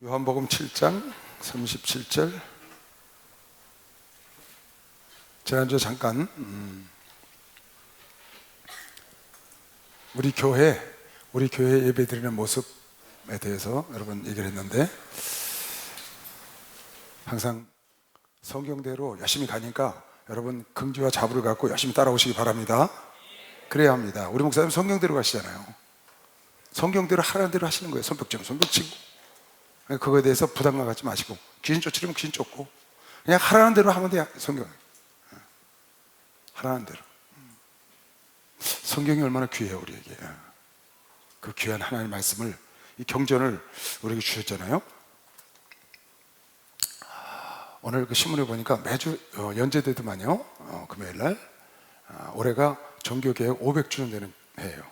요한복음 7장 37절. 지난주에 잠깐 우리 교회 예배드리는 모습에 대해서 여러분 얘기를 했는데, 항상 성경대로 열심히 가니까 여러분 긍지와 자부를 갖고 열심히 따라오시기 바랍니다. 그래야 합니다. 우리 목사님 성경대로 가시잖아요. 성경대로 하라는 대로 하시는 거예요. 손뼉치면 손뼉치고, 그거에 대해서 부담감 갖지 마시고, 귀신 쫓으려면 귀신 쫓고, 그냥 하라는 대로 하면 돼요. 성경 하라는 대로. 성경이 얼마나 귀해요 우리에게. 그 귀한 하나님의 말씀을, 이 경전을 우리에게 주셨잖아요. 오늘 그 신문에 보니까 매주 연재되더만요. 금요일날 올해가 종교개혁 500주년 되는 해예요.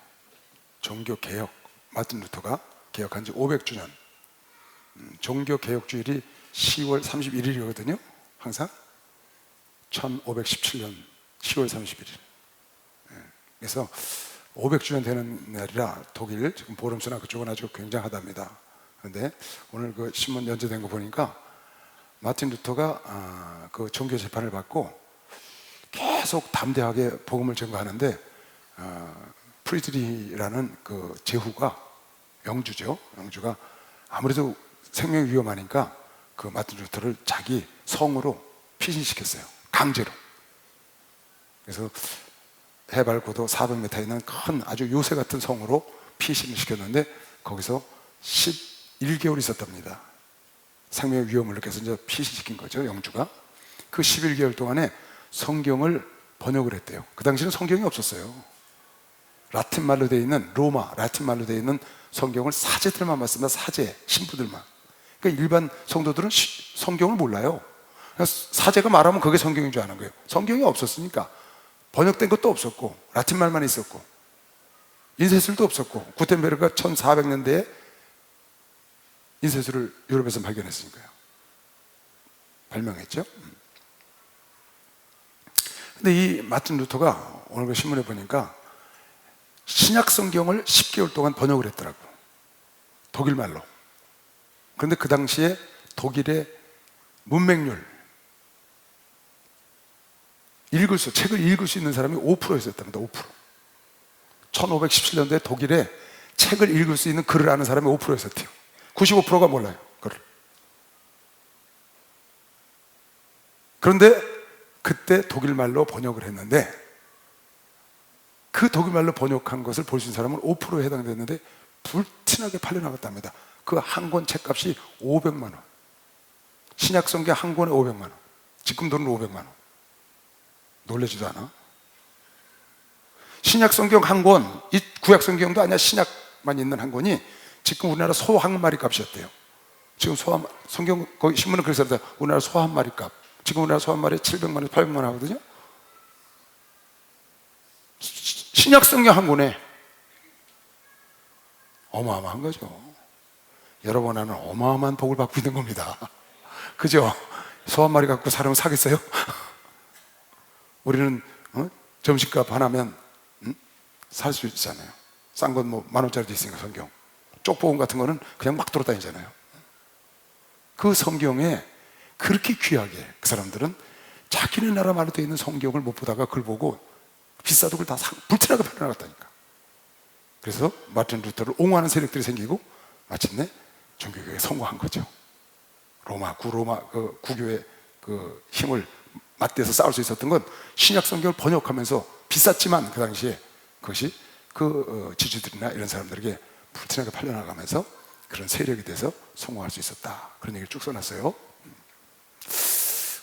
종교개혁, 마틴 루터가 개혁한 지 500주년. 종교개혁주일이 10월 31일이거든요 항상 1517년 10월 31일. 그래서 500주년 되는 날이라 독일 지금 보름스나 그쪽은 아주 굉장하답니다. 그런데 오늘 그 신문 연재된 거 보니까 마틴 루터가 그 종교 재판을 받고 계속 담대하게 복음을 전가하는데, 프리드리라는 그 제후가, 영주가 아무래도 생명이 위험하니까 그 마틴 루터를 자기 성으로 피신시켰어요. 강제로. 그래서 해발 고도 400m 있는 큰 아주 요새 같은 성으로 피신을 시켰는데, 거기서 11개월 있었답니다. 생명의 위험을 느껴서 이제 피신시킨 거죠, 영주가. 그 11개월 동안에 성경을 번역을 했대요. 그 당시에는 성경이 없었어요. 라틴 말로 되어 있는, 라틴 말로 되어 있는 성경을 사제들만 봤습니다. 사제, 신부들만. 그러니까 일반 성도들은 성경을 몰라요. 사제가 말하면 그게 성경인 줄 아는 거예요. 성경이 없었으니까. 번역된 것도 없었고, 라틴 말만 있었고, 인쇄술도 없었고, 구텐베르가 1400년대에 인쇄술을 유럽에서 발견했으니까요. 발명했죠. 근데 이 마틴 루터가 오늘 그 신문에 보니까 신약 성경을 10개월 동안 번역을 했더라고, 독일 말로. 그런데 그 당시에 독일의 문맹률, 책을 읽을 수 있는 사람이 5%였답니다. 5%. 1517년도에 독일에 책을 읽을 수 있는 글을 아는 사람이 5%였대요. 95%가 몰라요, 글을. 그런데 그때 독일 말로 번역을 했는데, 그 독일 말로 번역한 것을 볼 수 있는 사람은 5%에 해당됐는데 불티나게 팔려나갔답니다. 그 한 권 책값이 500만 원. 신약 성경 한 권에 500만 원. 지금 돈은 500만 원. 놀라지도 않아? 신약 성경 한 권, 이 구약 성경도 아니야, 신약만 있는 한 권이 지금 우리나라 소 한 마리 값이었대요. 지금 성경 거기 신문은 그래서 우리나라 소 한 마리 값. 지금 우리나라 소 한 마리에 700만 원, 800만 원 하거든요. 신약 성경 한 권에 어마어마한 거죠. 여러분, 나는 어마어마한 복을 받고 있는 겁니다. 그죠? 소 한 마리 갖고 사람을 사겠어요? 우리는 점심값 하나면 살 수 있잖아요. 싼 건 뭐 10,000원짜리도 있으니까. 성경 쪽복음 같은 거는 그냥 막 돌아다니잖아요. 그 성경에 그렇게 귀하게 그 사람들은 자기네 나라 말로 되어 있는 성경을 못 보다가 그걸 보고 비싸도 그걸 다 불티나게 팔려나갔다니까. 그래서 마틴 루터를 옹호하는 세력들이 생기고 마침내 종교개혁에 성공한 거죠. 구교의 그 힘을 맞대서 싸울 수 있었던 건 신약 성경을 번역하면서, 비쌌지만 그 당시에 그것이 그 지주들이나 이런 사람들에게 불티나게 팔려나가면서 그런 세력이 돼서 성공할 수 있었다. 그런 얘기를 쭉 써놨어요.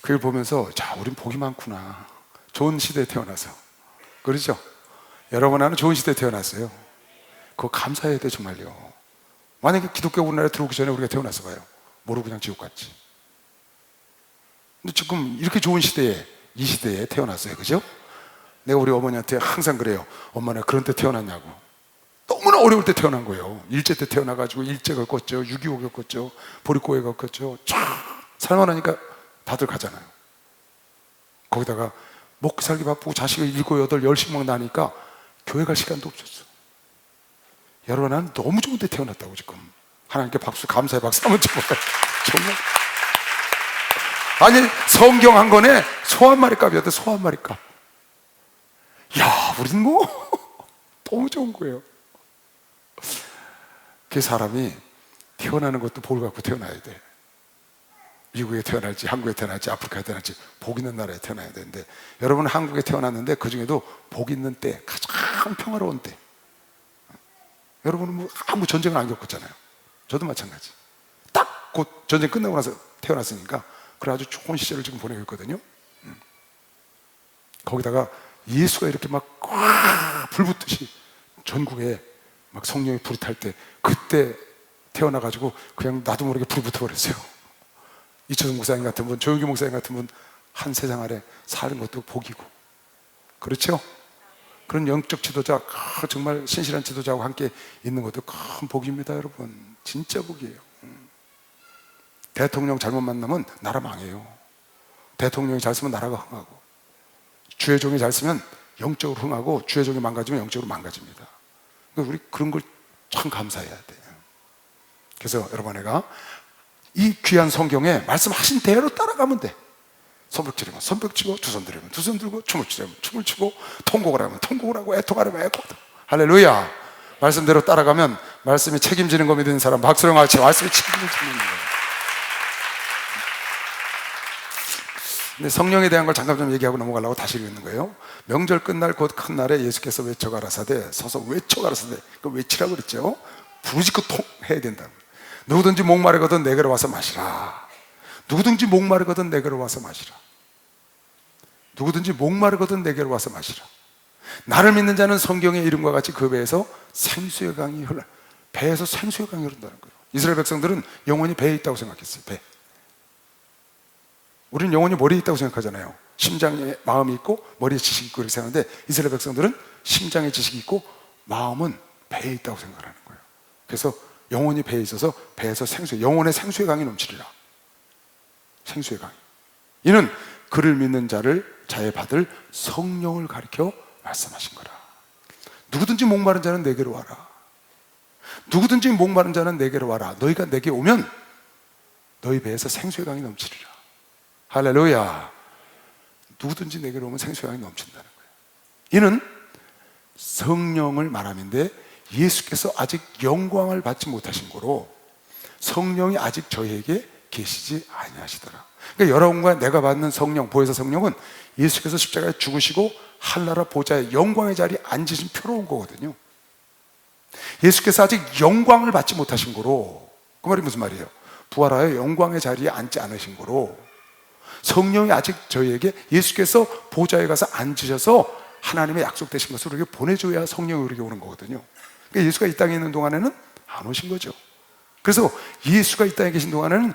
그걸 보면서, 자, 우린 복이 많구나. 좋은 시대에 태어나서. 그렇죠? 여러분, 나는 좋은 시대에 태어났어요. 그거 감사해야 돼, 정말요. 만약에 기독교 우리나라에 들어오기 전에 우리가 태어나서 봐요. 모르고 그냥 지옥 갔지. 근데 지금 이렇게 좋은 시대에, 이 시대에 태어났어요. 그죠? 내가 우리 어머니한테 항상 그래요. 엄마, 나 그런 때 태어났냐고. 너무나 어려울 때 태어난 거예요. 일제 때 태어나가지고 일제 겪었죠, 6.25 겪었죠, 보릿고개 겪었죠. 쫙 살만하니까 다들 가잖아요. 거기다가 먹고 살기 바쁘고 자식을 7, 8, 10씩 막 나니까 교회 갈 시간도 없었어. 여러분, 난 너무 좋은 데 태어났다고. 지금 하나님께 박수, 감사의 박수 한번 쳐볼까요? 정말. 아니, 성경 한 권에 소 한 마리 값이었대. 소 한 마리 값. 야, 우린 뭐 너무 좋은 거예요. 그 사람이 태어나는 것도 복을 갖고 태어나야 돼. 미국에 태어날지 한국에 태어날지 아프리카에 태어날지 복 있는 나라에 태어나야 되는데, 여러분은 한국에 태어났는데 그 중에도 복 있는 때, 가장 평화로운 때. 여러분은 뭐 아무 전쟁을 안 겪었잖아요. 저도 마찬가지. 딱 곧 전쟁 끝나고 나서 태어났으니까 그래 아주 좋은 시절을 지금 보내고 있거든요. 거기다가 예수가 이렇게 막 불붙듯이 전국에 막 성령의 불이 탈 때, 그때 태어나가지고 그냥 나도 모르게 불이 붙어버렸어요. 이철성 목사님 같은 분, 조영기 목사님 같은 분, 한 세상 아래 사는 것도 복이고, 그렇죠? 그런 영적 지도자, 정말 신실한 지도자와 함께 있는 것도 큰 복입니다. 여러분, 진짜 복이에요. 대통령 잘못 만나면 나라 망해요. 대통령이 잘 쓰면 나라가 흥하고, 주의 종이 잘 쓰면 영적으로 흥하고, 주의 종이 망가지면 영적으로 망가집니다. 그러니까 우리 그런 걸 참 감사해야 돼요. 그래서 여러분, 내가 이 귀한 성경에 말씀하신 대로 따라가면 돼. 손뼉 치려면 손뼉 치고, 두 손 들으면 두 손 들고, 춤을 추려면 춤을 추고, 통곡을 하면 통곡을 하고, 애통하려면 애통하고. 할렐루야. 말씀대로 따라가면 말씀이 책임지는 거 믿는 사람 박수랑 같이 말씀이 책임지는 거예요. 근데 성령에 대한 걸 잠깐 좀 얘기하고 넘어가려고 다시 읽는 거예요. 명절 끝날 곧 큰 날에 예수께서 외쳐가라사대, 서서 외쳐가라사대, 그 외치라고 그랬죠. 부르짖고 해야 된다. 누구든지 목마르거든 내게로 와서 마시라. 누구든지 목마르거든 내게로 와서 마시라. 누구든지 목마르거든 내게로 와서 마시라. 나를 믿는 자는 성경의 이름과 같이 그 배에서 생수의 강이 흘러. 배에서 생수의 강이 흐른다는 거예요. 이스라엘 백성들은 영혼이 배에 있다고 생각했어요. 배. 우리는 영혼이 머리에 있다고 생각하잖아요. 심장에 마음이 있고 머리에 지식이 있고 이렇게 생각하는데, 이스라엘 백성들은 심장에 지식이 있고 마음은 배에 있다고 생각하는 거예요. 그래서 영혼이 배에 있어서 배에서 영혼의 생수의 강이 넘치리라. 생수의 강이. 이는 그를 믿는 자의 받을 성령을 가리켜 말씀하신 거라. 누구든지 목마른 자는 내게로 와라. 누구든지 목마른 자는 내게로 와라. 너희가 내게 오면 너희 배에서 생수의 강이 넘치리라. 할렐루야. 누구든지 내게로 오면 생수의 강이 넘친다는 거예요. 이는 성령을 말함인데, 예수께서 아직 영광을 받지 못하신 거로 성령이 아직 저희에게 계시지 아니하시더라. 그러니까 여러분과 내가 받는 성령, 보혜사 성령은 예수께서 십자가에 죽으시고 한나라 보좌의 영광의 자리에 앉으신 표로 온 거거든요. 예수께서 아직 영광을 받지 못하신 거로, 그 말이 무슨 말이에요? 부활하여 영광의 자리에 앉지 않으신 거로 성령이 아직 저희에게, 예수께서 보좌에 가서 앉으셔서 하나님의 약속되신 것을 우리에게 보내줘야 성령이 우리에게 오는 거거든요. 그러니까 예수가 이 땅에 있는 동안에는 안 오신 거죠. 그래서 예수가 이 땅에 계신 동안에는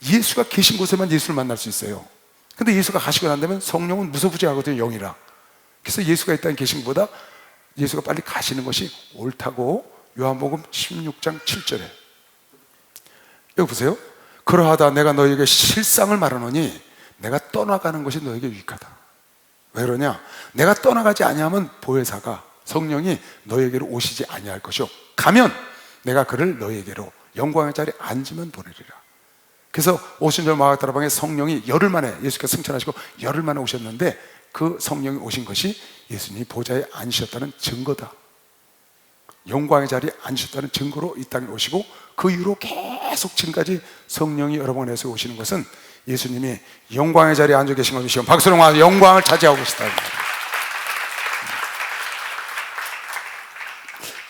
예수가 계신 곳에만 예수를 만날 수 있어요. 근데 예수가 가시고 난 다음에 성령은 무소부지하거든요, 영이라. 그래서 예수가 이 땅에 계신 것보다 예수가 빨리 가시는 것이 옳다고 요한복음 16장 7절에, 여기 보세요. 그러하다 내가 너희에게 실상을 말하노니 내가 떠나가는 것이 너에게 유익하다. 왜 그러냐? 내가 떠나가지 아니하면 보혜사가, 성령이 너에게로 오시지 아니할 것이요, 가면 내가 그를 너에게로 영광의 자리에 앉으면 보내리라. 그래서 오순절 마가다라방에 성령이 열흘 만에, 예수께서 승천하시고 열흘 만에 오셨는데, 그 성령이 오신 것이 예수님이 보좌에 앉으셨다는 증거다. 영광의 자리에 앉으셨다는 증거로 이 땅에 오시고, 그 이후로 계속 지금까지 성령이 여러 번 해서 오시는 것은 예수님이 영광의 자리에 앉아 계신 것을 시험 박수로 와 영광을 차지하고 계시다.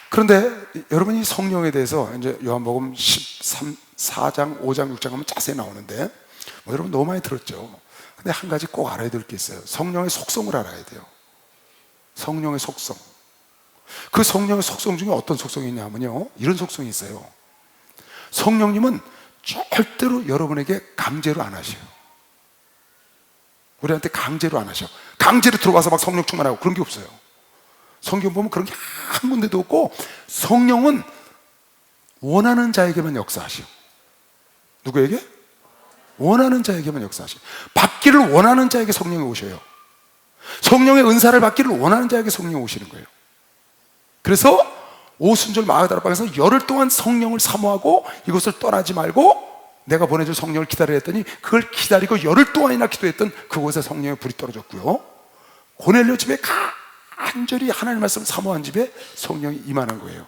그런데 여러분이 성령에 대해서 이제 요한복음 4장, 5장, 6장 하면 자세히 나오는데, 뭐 여러분 너무 많이 들었죠. 근데 한 가지 꼭 알아야 될 게 있어요. 성령의 속성을 알아야 돼요. 성령의 속성. 그 성령의 속성 중에 어떤 속성이 있냐면요, 이런 속성이 있어요. 성령님은 절대로 여러분에게 강제로 안 하셔요. 우리한테 강제로 안 하셔. 강제로 들어가서 막 성령 충만하고 그런 게 없어요. 성경 보면 그런 게 한 군데도 없고, 성령은 원하는 자에게만 역사하셔. 누구에게? 원하는 자에게만 역사하셔. 받기를 원하는 자에게 성령이 오셔요. 성령의 은사를 받기를 원하는 자에게 성령이 오시는 거예요. 그래서 오순절 마가다락방에서 열흘 동안 성령을 사모하고 이곳을 떠나지 말고 내가 보내줄 성령을 기다리라 했더니 그걸 기다리고 열흘 동안이나 기도했던 그곳에 성령의 불이 떨어졌고요, 고넬료 집에 간절히 하나님 말씀을 사모한 집에 성령이 임하는 거예요.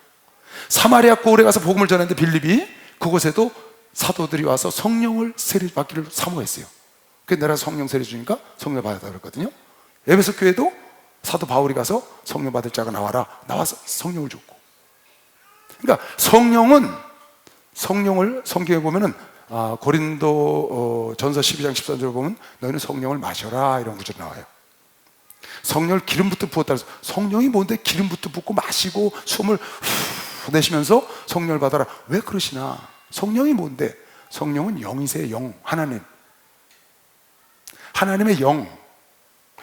사마리아 고을에 가서 복음을 전했는데 빌립이 그곳에도 사도들이 와서 성령을 세례받기를 사모했어요. 그래서 내가 성령 세례 주니까 성령 받았다 그랬거든요. 에베소 교회도 사도 바울이 가서 성령 받을 자가 나와라, 나와서 성령을 줬고. 그러니까 성령을 성경에 보면은 고린도 전서 12장 13절에 보면 너희는 성령을 마셔라 이런 구절 나와요. 성령을 기름부터 부었다 해서 성령이 뭔데 기름부터 붓고 마시고 숨을 후 내쉬면서 성령을 받아라, 왜 그러시나? 성령이 뭔데? 성령은 영이세요. 영, 하나님의 영,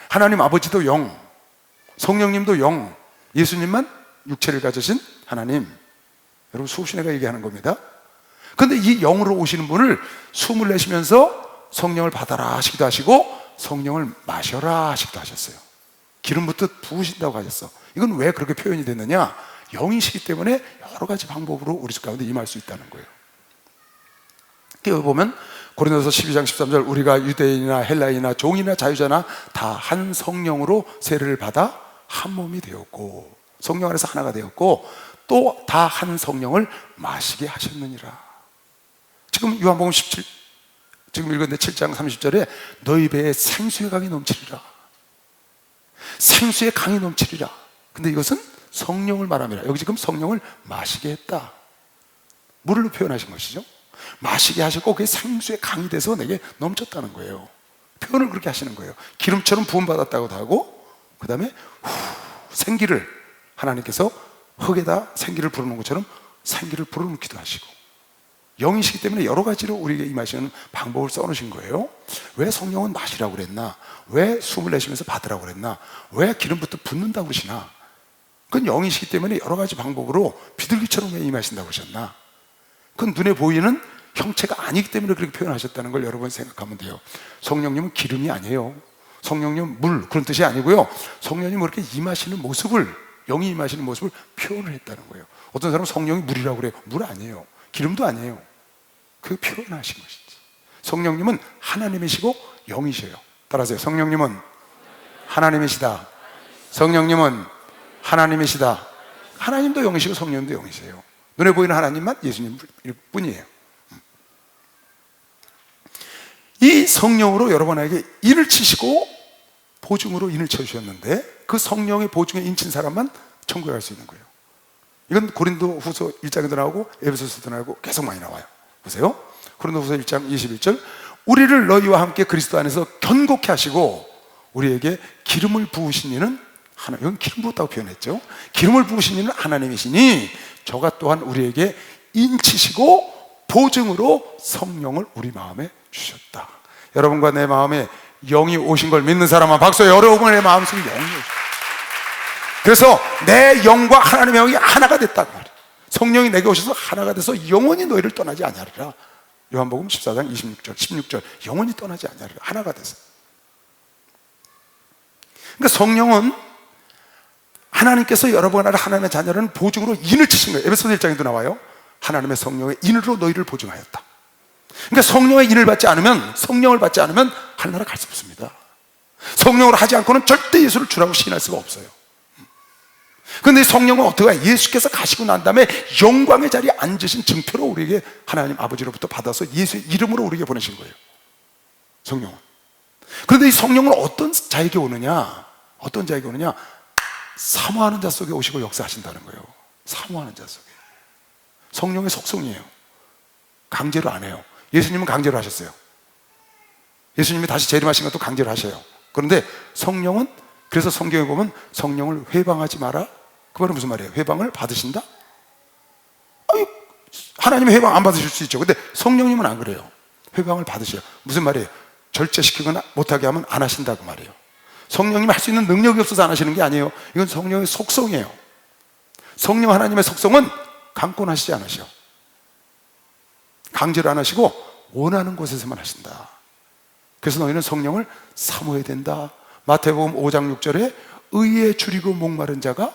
하나님 아버지도 영, 성령님도 영, 예수님만 육체를 가지신 하나님. 여러분 수없이 내가 얘기하는 겁니다. 그런데 이 영으로 오시는 분을 숨을 내쉬면서 성령을 받아라 하시기도 하시고 성령을 마셔라 하시기도 하셨어요. 기름부터 부으신다고 하셨어. 이건 왜 그렇게 표현이 됐느냐? 영이시기 때문에 여러 가지 방법으로 우리 가운데 임할 수 있다는 거예요. 여기 보면 고린도서 12장 13절 우리가 유대인이나 헬라인이나 종이나 자유자나 다 한 성령으로 세례를 받아 한 몸이 되었고, 성령 안에서 하나가 되었고 또 다 한 성령을 마시게 하셨느니라. 지금 요한복음 17 지금 읽었는데 7장 30절에 너희 배에 생수의 강이 넘치리라, 생수의 강이 넘치리라. 근데 이것은 성령을 말합니다. 여기 지금 성령을 마시게 했다, 물로 표현하신 것이죠. 마시게 하셨고 그게 생수의 강이 돼서 내게 넘쳤다는 거예요. 표현을 그렇게 하시는 거예요. 기름처럼 부음받았다고도 하고, 그 다음에 생기를 하나님께서 흙에다 생기를 불어넣은 것처럼 생기를 불어넣기도 하시고, 영이시기 때문에 여러 가지로 우리에게 임하시는 방법을 써놓으신 거예요. 왜 성령은 마시라고 그랬나? 왜 숨을 내쉬면서 받으라고 그랬나? 왜 기름부터 붓는다고 그러시나? 그건 영이시기 때문에 여러 가지 방법으로 비둘기처럼 왜 임하신다고 그러셨나? 그건 눈에 보이는 형체가 아니기 때문에 그렇게 표현하셨다는 걸 여러분 생각하면 돼요. 성령님은 기름이 아니에요. 성령님은 물, 그런 뜻이 아니고요, 성령님은 그렇게 임하시는 모습을, 영이 임하시는 모습을 표현을 했다는 거예요. 어떤 사람은 성령이 물이라고 그래요. 물 아니에요. 기름도 아니에요. 그 표현하신 것이지. 성령님은 하나님이시고 영이셔요. 따라하세요. 성령님은 하나님이시다. 성령님은 하나님이시다. 하나님도 영이시고 성령님도 영이세요. 눈에 보이는 하나님만 예수님일 뿐이에요. 이 성령으로 여러분에게 인을 치시고 보증으로 인을 쳐주셨는데 그 성령의 보증에 인친 사람만 천국에 갈 수 있는 거예요. 이건 고린도 후서 1장에도 나오고 에베소서도 나오고 계속 많이 나와요. 보세요. 고린도 후서 1장 21절 우리를 너희와 함께 그리스도 안에서 견고케 하시고 우리에게 기름을 부으신 이는 하나님, 이건 기름 부었다고 표현했죠. 기름을 부으신 이는 하나님이시니 저가 또한 우리에게 인치시고 보증으로 성령을 우리 마음에 주셨다. 여러분과 내 마음에 영이 오신 걸 믿는 사람은 박수. 여러분의 마음속에 영이 오신, 그래서 내 영과 하나님의 영이 하나가 됐단 말이에요. 성령이 내게 오셔서 하나가 돼서 영원히 너희를 떠나지 아니하리라. 요한복음 14장 26절 16절 영원히 떠나지 아니하리라. 하나가 돼서. 그러니까 성령은 하나님께서 여러분과 하나님의 자녀는 보증으로 인을 치신 거예요. 에베소서 1장에도 나와요. 하나님의 성령의 인으로 너희를 보증하였다. 그러니까 성령의 인을 받지 않으면, 성령을 받지 않으면 하늘나라 갈 수 없습니다. 성령으로 하지 않고는 절대 예수를 주라고 시인할 수가 없어요. 그런데 성령은 어떻게 해요? 예수께서 가시고 난 다음에 영광의 자리에 앉으신 증표로 우리에게 하나님 아버지로부터 받아서 예수의 이름으로 우리에게 보내신 거예요. 성령은. 그런데 이 성령은 어떤 자에게 오느냐? 어떤 자에게 오느냐? 사모하는 자 속에 오시고 역사하신다는 거예요. 사모하는 자 속에. 성령의 속성이에요. 강제로 안 해요. 예수님은 강제로 하셨어요. 예수님이 다시 재림하신 것도 강제로 하셔요. 그런데 성령은, 그래서 성경에 보면 성령을 회방하지 마라. 그 말은 무슨 말이에요? 회방을 받으신다? 아니, 하나님은 회방 안 받으실 수 있죠. 근데 성령님은 안 그래요. 회방을 받으셔요. 무슨 말이에요? 절제시키거나 못하게 하면 안 하신다 그 말이에요. 성령님이 할 수 있는 능력이 없어서 안 하시는 게 아니에요. 이건 성령의 속성이에요. 성령 하나님의 속성은 강권하시지 않으셔. 강제로 안 하시고 원하는 곳에서만 하신다. 그래서 너희는 성령을 사모해야 된다. 마태복음 5장 6절에 의에 줄이고 목마른 자가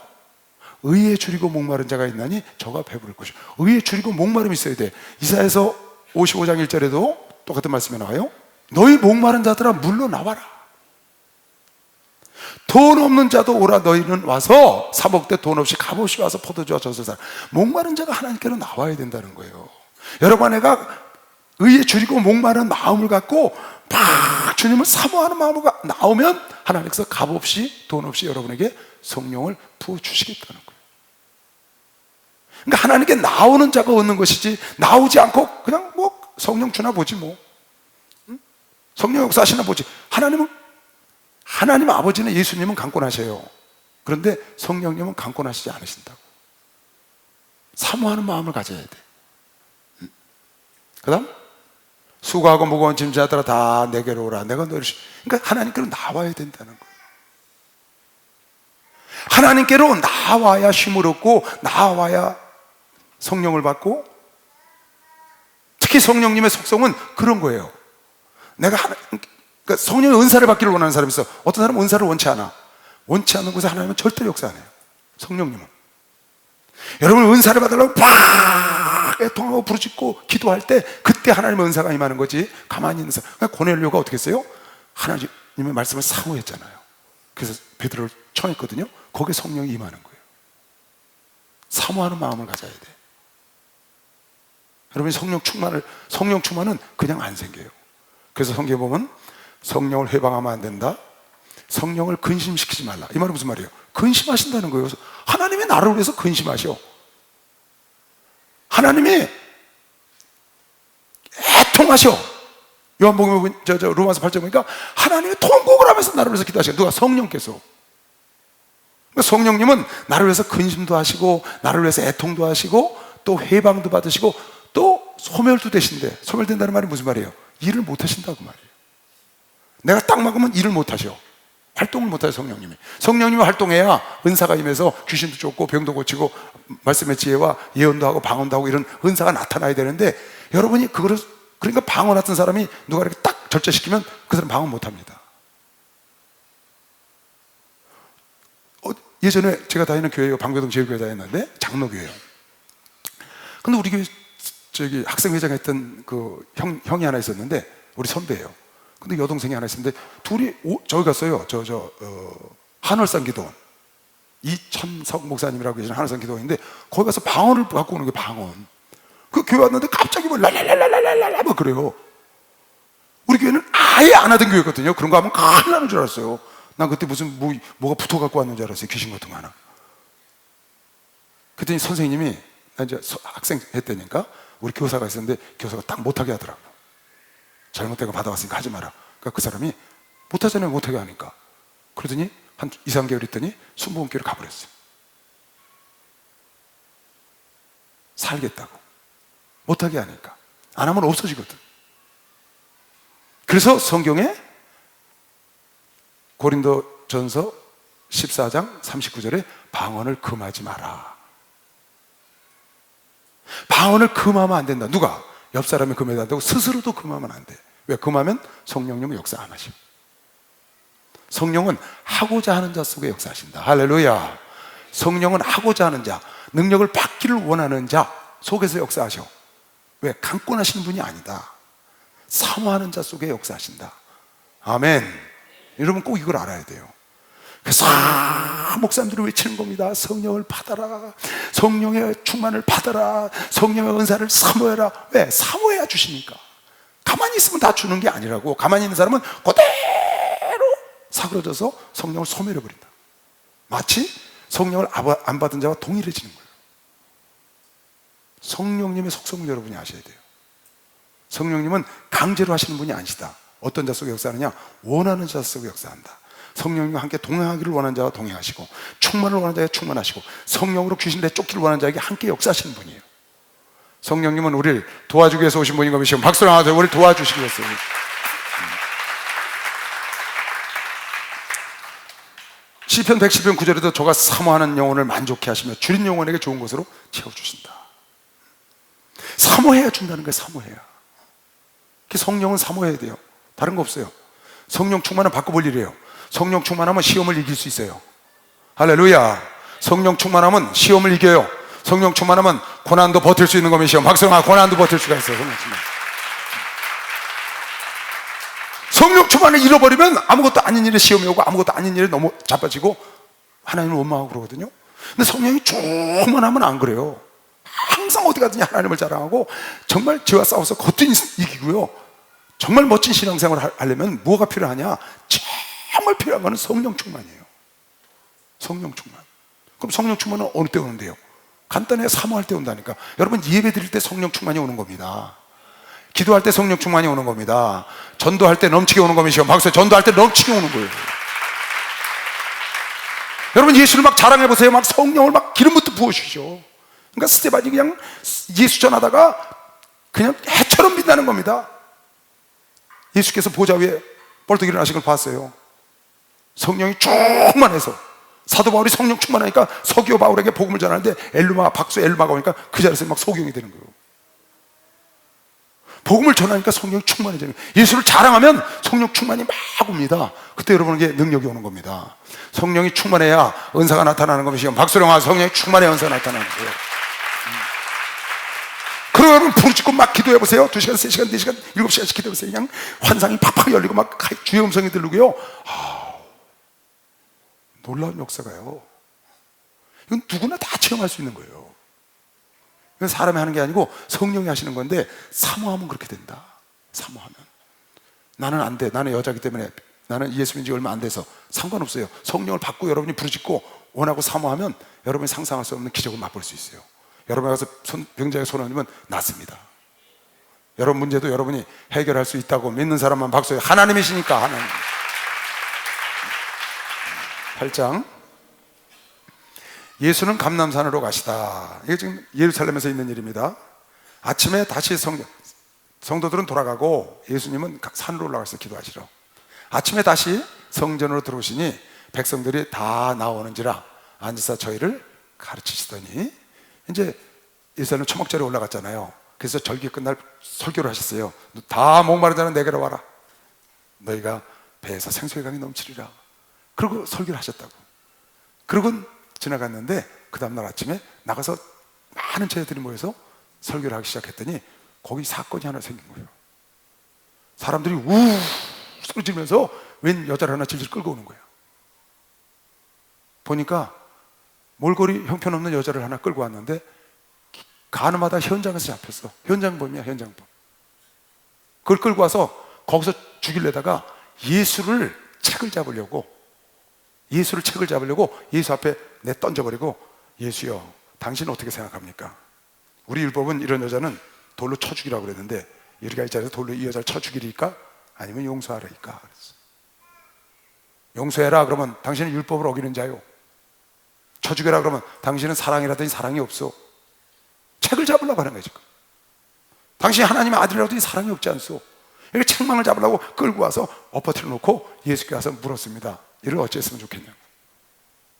의에 줄이고 목마른 자가 있나니 저가 배부를 것이요. 의에 줄이고 목마름이 있어야 돼. 이사야서 55장 1절에도 똑같은 말씀이 나와요. 너희 목마른 자들아 물러 나와라. 돈 없는 자도 오라. 너희는 와서 사먹되 돈 없이 값없이 와서 포도주와 젖을 사라. 목마른 자가 하나님께로 나와야 된다는 거예요. 여러분, 내가 의에 줄이고 목마른 마음을 갖고 막 주님을 사모하는 마음으로 나오면 하나님께서 값없이 돈 없이 여러분에게 성령을 부어주시겠다는 거예요. 그러니까 하나님께 나오는 자가 얻는 것이지, 나오지 않고 그냥 뭐 성령 주나 보지 뭐, 성령 역사하시나 보지. 하나님 아버지는, 예수님은 강권하셔요. 그런데 성령님은 강권하시지 않으신다고. 사모하는 마음을 가져야 돼. 그 다음, 수고하고 무거운 짐 자들아 다 내게로 오라. 내가 너를 그러니까 하나님께로 나와야 된다는 거예요. 하나님께로 나와야 쉼을 얻고, 나와야 성령을 받고. 특히 성령님의 속성은 그런 거예요. 그러니까 성령의 은사를 받기를 원하는 사람이 있어. 어떤 사람은 은사를 원치 않아. 원치 않는 곳에 하나님은 절대로 역사 안 해요. 성령님은. 여러분, 은사를 받으려고 팍 애통하고 부르짖고 기도할 때, 그때 하나님의 은사가 임하는 거지. 가만히 있는 사람. 그러니까 고넬료가 어떻게 했어요? 하나님의 말씀을 사모했잖아요. 그래서 베드로를 청했거든요. 거기에 성령이 임하는 거예요. 사모하는 마음을 가져야 돼. 여러분, 성령 충만은 그냥 안 생겨요. 그래서 성경에 보면 성령을 회방하면 안 된다, 성령을 근심시키지 말라. 이 말은 무슨 말이에요? 근심하신다는 거예요. 하나님이 나를 위해서 근심하셔. 하나님이 애통하셔. 요한복음 로마서 8장 보니까 하나님이 통곡을 하면서 나를 위해서 기도하셔. 누가? 성령께서. 그러니까 성령님은 나를 위해서 근심도 하시고, 나를 위해서 애통도 하시고, 또 회방도 받으시고, 또 소멸도 되신대. 소멸된다는 말이 무슨 말이에요? 일을 못 하신다고 말이에요. 내가 딱 막으면 일을 못 하셔. 활동을 못 하죠, 성령님이. 성령님이 활동해야 은사가 임해서 귀신도 쫓고 병도 고치고 말씀의 지혜와 예언도 하고 방언도 하고 이런 은사가 나타나야 되는데, 여러분이 그거를, 그러니까 방언 같은 사람이 누가 이렇게 딱 절제시키면 그 사람 방언 못 합니다. 예전에 제가 다니는 교회요, 방배동 제일교회 다녔는데 장로교회요. 근데 우리 교회 학생회장 했던 그 형이 하나 있었는데, 우리 선배예요. 근데 여동생이 하나 있었는데, 둘이 저기 갔어요. 한월산 기도원, 이천석 목사님이라고 계시는 한월산 기도원인데, 거기 가서 방언을 갖고 오는 게 방언. 그 교회 왔는데 갑자기 뭐 랄랄랄랄랄랄라 뭐 그래요. 우리 교회는 아예 안 하던 교회거든요. 그런 거 하면 큰일 나는 줄 알았어요. 난 그때 무슨 뭐가 붙어 갖고 왔는 줄 알았어요. 귀신 같은 거 하나. 그랬더니 선생님이, 나 이제 학생 했다니까 우리 교사가 있었는데, 교사가 딱 못하게 하더라고. 잘못된 거 받아왔으니까 하지 마라. 그러니까 그 사람이 못하잖아요, 못하게 하니까. 그러더니 한 2, 3개월 있더니 순복음교회를 가버렸어요. 살겠다고. 못하게 하니까. 안 하면 없어지거든. 그래서 성경에 고린도전서 14장 39절에 방언을 금하지 마라. 방언을 금하면 안 된다. 누가? 옆 사람이 금해도 안 되고 스스로도 금하면 안 돼. 왜? 금하면 성령님은 역사 안 하셔. 성령은 하고자 하는 자 속에 역사하신다. 할렐루야. 성령은 하고자 하는 자, 능력을 받기를 원하는 자 속에서 역사하셔. 왜? 강권하시는 분이 아니다. 사모하는 자 속에 역사하신다. 아멘. 여러분 꼭 이걸 알아야 돼요. 그래서 목사님들이 외치는 겁니다. 성령을 받아라. 성령의 충만을 받아라. 성령의 은사를 사모해라. 왜? 사모해야 주시니까. 가만히 있으면 다 주는 게 아니라고. 가만히 있는 사람은 그대로 사그러져서 성령을 소멸해버린다. 마치 성령을 안 받은 자와 동일해지는 거예요. 성령님의 속성을 여러분이 아셔야 돼요. 성령님은 강제로 하시는 분이 아니시다. 어떤 자 속에 역사하느냐? 원하는 자 속에 역사한다. 성령님과 함께 동행하기를 원하는 자와 동행하시고, 충만을 원하는 자에게 충만하시고, 성령으로 귀신들에 쫓기를 원하는 자에게 함께 역사하시는 분이에요. 성령님은 우리를 도와주기 위해서 오신 분인 거 믿으시고 박수를 하나 더, 우리를 도와주시기 위해서. 시편 110편 9절에도 저가 사모하는 영혼을 만족해 하시며 줄인 영혼에게 좋은 것으로 채워주신다. 사모해야 준다는 거예요. 사모해야. 성령은 사모해야 돼요. 다른 거 없어요. 성령 충만은 바꿔볼 일이에요. 성령 충만하면 시험을 이길 수 있어요. 할렐루야. 성령 충만하면 시험을 이겨요. 성령 충만하면 고난도 버틸 수 있는 겁니다. 시험. 박성아, 고난도 버틸 수가 있어요. 성령 충만. 성령 충만을 잃어버리면 아무것도 아닌 일에 시험이 오고 아무것도 아닌 일에 너무 자빠지고 하나님을 원망하고 그러거든요. 근데 성령이 충만하면 안 그래요. 항상 어디 가든지 하나님을 자랑하고 정말 죄와 싸워서 거뜬히 이기고요. 정말 멋진 신앙생활을 하려면 뭐가 필요하냐? 정말 필요한 거는 성령 충만이에요. 성령 충만. 그럼 성령 충만은 어느 때 오는데요? 간단해요. 사모할 때 온다니까. 여러분, 예배 드릴 때 성령 충만이 오는 겁니다. 기도할 때 성령 충만이 오는 겁니다. 전도할 때 넘치게 오는 겁니다. 박수. 전도할 때 넘치게 오는 거예요. 여러분, 예수를 막 자랑해 보세요. 막 성령을 막 기름부터 부어주시죠. 그러니까 스테반이 그냥 예수 전하다가 그냥 해처럼 빛나는 겁니다. 예수께서 보좌 위에 벌떡 일어나신 걸 봤어요. 성령이 충만해서. 사도 바울이 성령 충만하니까 서기오 바울에게 복음을 전하는데 박수 엘루마가 오니까 그 자리에서 막 소경이 되는 거예요. 복음을 전하니까 성령이 충만해지는 거예요. 예수를 자랑하면 성령 충만이 막 옵니다. 그때 여러분에게 능력이 오는 겁니다. 성령이 충만해야 은사가 나타나는 겁니다. 박수령 아, 성령이 충만해야 은사가 나타나는 거예요. 그리고 여러분 부르짖고 막 기도해보세요. 2시간, 3시간, 4시간, 7시간씩 기도해보세요. 그냥 환상이 팍팍 열리고 막 주의 음성이 들리고요. 놀라운 역사가요. 이건 누구나 다 체험할 수 있는 거예요. 이건 사람이 하는 게 아니고 성령이 하시는 건데 사모하면 그렇게 된다. 사모하면. 나는 안 돼. 나는 여자기 때문에, 나는 예수 믿은 지 얼마 안 돼서 상관없어요. 성령을 받고 여러분이 부르짖고 원하고 사모하면 여러분이 상상할 수 없는 기적을 맛볼 수 있어요. 여러분이 가서 병자에 손 얹으면 낫습니다. 여러분 문제도 여러분이 해결할 수 있다고 믿는 사람만 박수해요. 하나님이시니까. 하나님. 8장. 예수는 감람산으로 가시다. 이게 지금 예루살렘에서 있는 일입니다. 아침에 다시 성도들은 돌아가고 예수님은 산으로 올라가서 기도하시러. 아침에 다시 성전으로 들어오시니 백성들이 다 나오는지라 앉으사 저희를 가르치시더니, 이제 예수님 초막절에 올라갔잖아요. 그래서 절기 끝날 설교를 하셨어요. 다 목마른 자는 내게로 와라. 너희가 배에서 생수의 강이 넘치리라. 그리고 설교를 하셨다고. 그러고 지나갔는데 그 다음날 아침에 나가서 많은 제자들이 모여서 설교를 하기 시작했더니 거기 사건이 하나 생긴 거예요. 사람들이 우 소리 지르면서 웬 여자를 하나 질질 끌고 오는 거예요. 보니까 몰골이 형편없는 여자를 하나 끌고 왔는데 가늠하다 현장에서 잡혔어. 현장범이야, 현장범. 그걸 끌고 와서 거기서 죽이려다가 예수를 책을 잡으려고 예수 앞에 내 던져버리고, 예수여, 당신은 어떻게 생각합니까? 우리 율법은 이런 여자는 돌로 쳐 죽이라고 그랬는데 우리가 이 자리에서 돌로 이 여자를 쳐 죽이리까? 아니면 용서하리까? 그랬어. 용서해라 그러면 당신은 율법을 어기는 자요. 쳐 죽여라 그러면 당신은 사랑이라더니 사랑이 없어. 책을 잡으려고 하는 거야 지금. 당신이 하나님의 아들이라더니 사랑이 없지 않소. 이렇게 책망을 잡으려고 끌고 와서 엎어뜨려 놓고 예수께 가서 물었습니다. 이를 어찌했으면 좋겠냐고.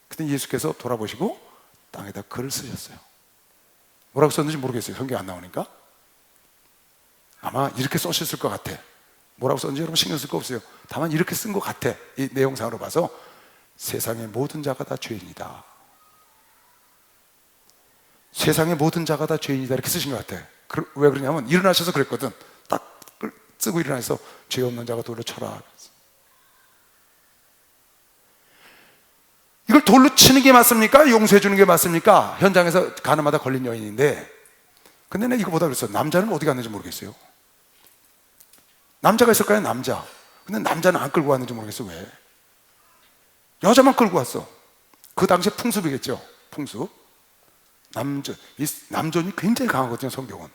그때 예수께서 돌아보시고 땅에다 글을 쓰셨어요. 뭐라고 썼는지 모르겠어요. 성경이 안 나오니까. 아마 이렇게 써셨을 것 같아. 뭐라고 썼는지 여러분 신경 쓸 거 없어요. 다만 이렇게 쓴 것 같아. 이 내용상으로 봐서 세상의 모든 자가 다 죄인이다. 세상의 모든 자가 다 죄인이다 이렇게 쓰신 것 같아. 왜 그러냐면 일어나셔서 그랬거든. 딱 쓰고 일어나서 죄 없는 자가 돌로 쳐라. 이걸 돌로 치는 게 맞습니까? 용서해 주는 게 맞습니까? 현장에서 가늠하다 걸린 여인인데, 근데 내가 이거보다 그랬어. 남자는 어디 갔는지 모르겠어요. 남자가 있을까요? 남자. 근데 남자는 안 끌고 왔는지 모르겠어. 왜? 여자만 끌고 왔어. 그 당시에 풍습이겠죠. 풍습. 이 남존이 굉장히 강하거든요. 성경은.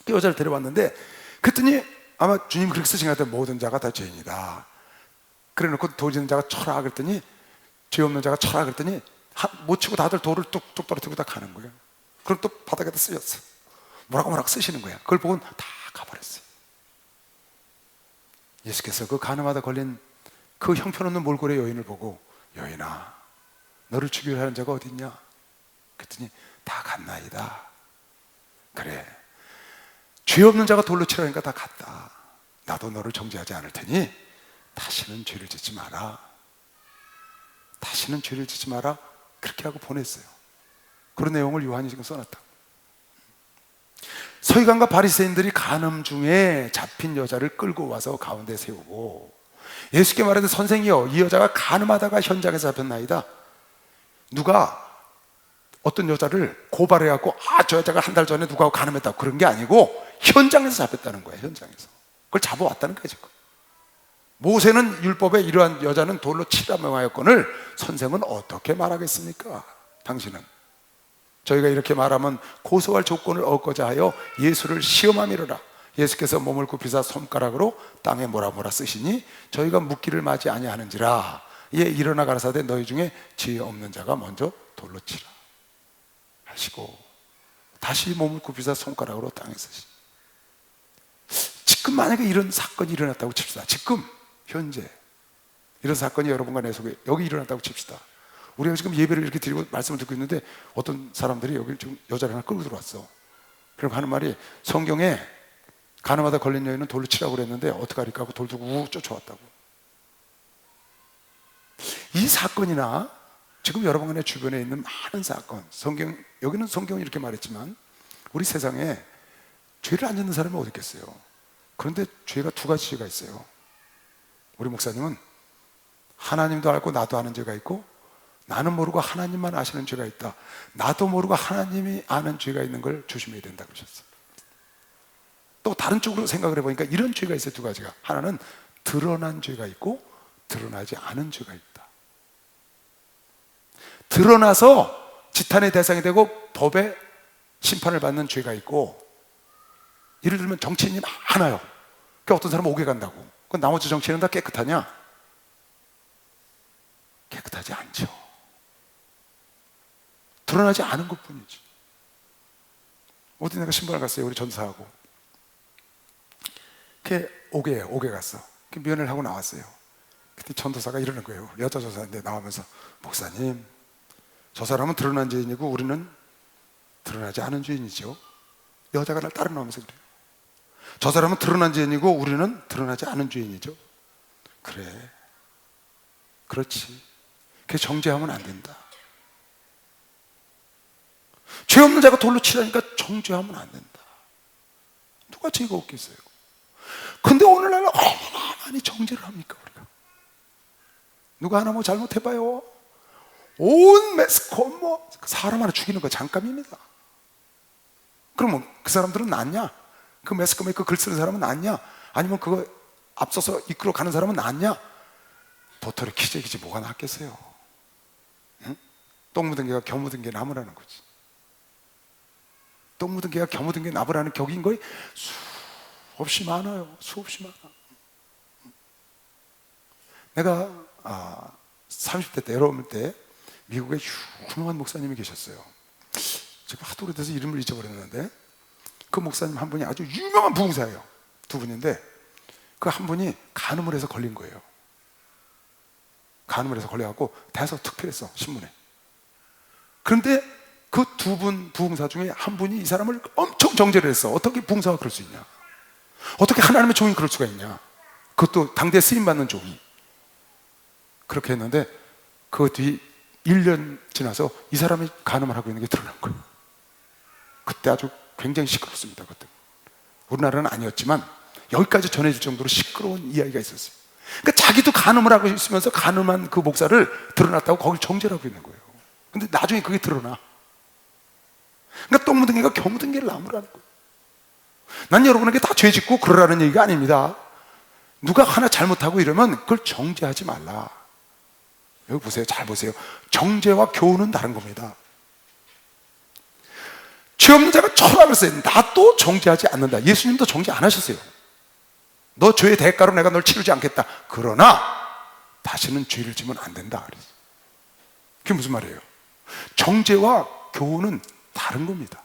그 여자를 데려왔는데, 그랬더니 아마 주님 그렇게 쓰신 것 같아요. 모든 자가 다 죄인이다. 그래 놓고 돌 지는 자가 쳐라 그랬더니, 죄 없는 자가 쳐라 그랬더니 못 치고 다들 돌을 뚝뚝 떨어뜨리고 다 가는 거예요. 그럼 또 바닥에다 쓰였어. 뭐라고 쓰시는 거야. 그걸 보고 다 가버렸어요. 예수께서 그 가늠하다 걸린 그 형편없는 몰골의 여인을 보고, 여인아, 너를 죽이려 하는 자가 어디 있냐? 그랬더니 다 갔나이다. 그래, 죄 없는 자가 돌로 치라니까 다 갔다. 나도 너를 정죄하지 않을 테니 다시는 죄를 짓지 마라. 다시는 죄를 짓지 마라. 그렇게 하고 보냈어요. 그런 내용을 요한이 지금 써놨다. 서기관과 바리새인들이 간음 중에 잡힌 여자를 끌고 와서 가운데 세우고 예수께 말하되 선생이여, 이 여자가 간음하다가 현장에서 잡혔나이다. 누가 어떤 여자를 고발해갖고 저 여자가 한 달 전에 누가 간음했다고 그런 게 아니고 현장에서 잡혔다는 거예요. 현장에서 그걸 잡아왔다는 거예요. 지금 모세는 율법에 이러한 여자는 돌로 치라 명하였거늘 선생은 어떻게 말하겠습니까? 당신은 저희가 이렇게 말하면 고소할 조건을 얻고자 하여 예수를 시험함이로라. 예수께서 몸을 굽히사 손가락으로 땅에 뭐라 쓰시니 저희가 묻기를 맞이 아니하는지라. 예, 일어나 가라사대 너희 중에 지혜 없는 자가 먼저 돌로 치라 하시고 다시 몸을 굽히사 손가락으로 땅에 쓰시니. 지금 만약에 이런 사건이 일어났다고 칩시다. 지금 현재 이런 사건이 여러분과 내 속에 여기 일어났다고 칩시다. 우리가 지금 예배를 이렇게 드리고 말씀을 듣고 있는데 어떤 사람들이 여기 지금 여자를 하나 끌고 들어왔어. 그리고 하는 말이 성경에 간음하다 걸린 여인은 돌로 치라고 그랬는데 어떡하리까 하고 돌 들고 우 쫓아왔다고. 이 사건이나 지금 여러분과 내 주변에 있는 많은 사건, 성경, 여기는 성경이 이렇게 말했지만 우리 세상에 죄를 안 짓는 사람이 어디 있겠어요? 그런데 죄가 두 가지 죄가 있어요. 우리 목사님은 하나님도 알고 나도 아는 죄가 있고 나는 모르고 하나님만 아시는 죄가 있다. 나도 모르고 하나님이 아는 죄가 있는 걸 조심해야 된다 그러셨어요. 또 다른 쪽으로 생각을 해보니까 이런 죄가 있어요. 두 가지가. 하나는 드러난 죄가 있고 드러나지 않은 죄가 있다. 드러나서 지탄의 대상이 되고 법의 심판을 받는 죄가 있고, 예를 들면 정치인이 많아요. 그러니까 어떤 사람은 옥에 간다고. 그 나머지 정치인은 다 깨끗하냐? 깨끗하지 않죠. 드러나지 않은 것 뿐이지. 어디 내가 신방을 갔어요. 우리 전사하고. 걔 옥에 갔어. 면회를 하고 나왔어요. 그때 전도사가 이러는 거예요. 여자 전사인데 나오면서, 목사님, 저 사람은 드러난 죄인이고 우리는 드러나지 않은 죄인이죠. 여자가 날 따라 나오면서 그래요. 저 사람은 드러난 죄인이고 우리는 드러나지 않은 죄인이죠. 그래, 그렇지. 그게 정죄하면 안 된다. 죄 없는 자가 돌로 치라니까 정죄하면 안 된다. 누가 죄가 없겠어요? 근데 오늘날 얼마나 많이 정죄를 합니까 우리가? 누가 하나 뭐 잘못해봐요, 온 매스컴 뭐 사람 하나 죽이는 거 잠깐입니다. 그러면 그 사람들은 낫냐? 그 매스컴에 그 글 쓰는 사람은 낫냐? 아니면 그거 앞서서 이끌어 가는 사람은 낫냐? 도토리 키재기지 뭐가 낫겠어요? 응? 똥 묻은 개가 겨 묻은 게 나무라는 거지. 똥 묻은 개가 겨 묻은 게 나무라는 격인 거에 수없이 많아요. 수없이 많아. 내가 30대 때, 여러분 때 미국에 유명한 목사님이 계셨어요. 제가 하도 오래돼서 이름을 잊어버렸는데 그 목사님 한 분이 아주 유명한 부흥사예요. 두 분인데 그 한 분이 간음을 해서 걸린 거예요. 간음을 해서 걸려갖고 대서 특필했어, 신문에. 그런데 그 두 분 부흥사 중에 한 분이 이 사람을 엄청 정죄를 했어. 어떻게 부흥사가 그럴 수 있냐? 어떻게 하나님의 종이 그럴 수가 있냐? 그것도 당대 쓰임받는 종이. 그렇게 했는데 그 뒤 1년 지나서 이 사람이 간음을 하고 있는 게 드러난 거예요. 그때 아주 굉장히 시끄럽습니다. 그때 우리나라는 아니었지만 여기까지 전해질 정도로 시끄러운 이야기가 있었어요. 그러니까 자기도 간음을 하고 있으면서 간음한 그 목사를 드러났다고 거길 정죄를 하고 있는 거예요. 근데 나중에 그게 드러나. 그러니까 똥 묻은 개가 겨 묻은 개를 나무라는 거예요. 난 여러분에게 다 죄 짓고 그러라는 얘기가 아닙니다. 누가 하나 잘못하고 이러면 그걸 정죄하지 말라. 여기 보세요. 잘 보세요. 정죄와 교훈은 다른 겁니다. 죄 없는 자가 철학을 써요. 나도 정죄하지 않는다. 예수님도 정죄 안 하셨어요. 너 죄의 대가로 내가 널 치르지 않겠다. 그러나 다시는 죄를 지면 안 된다 그랬어요. 그게 무슨 말이에요? 정죄와 교훈은 다른 겁니다.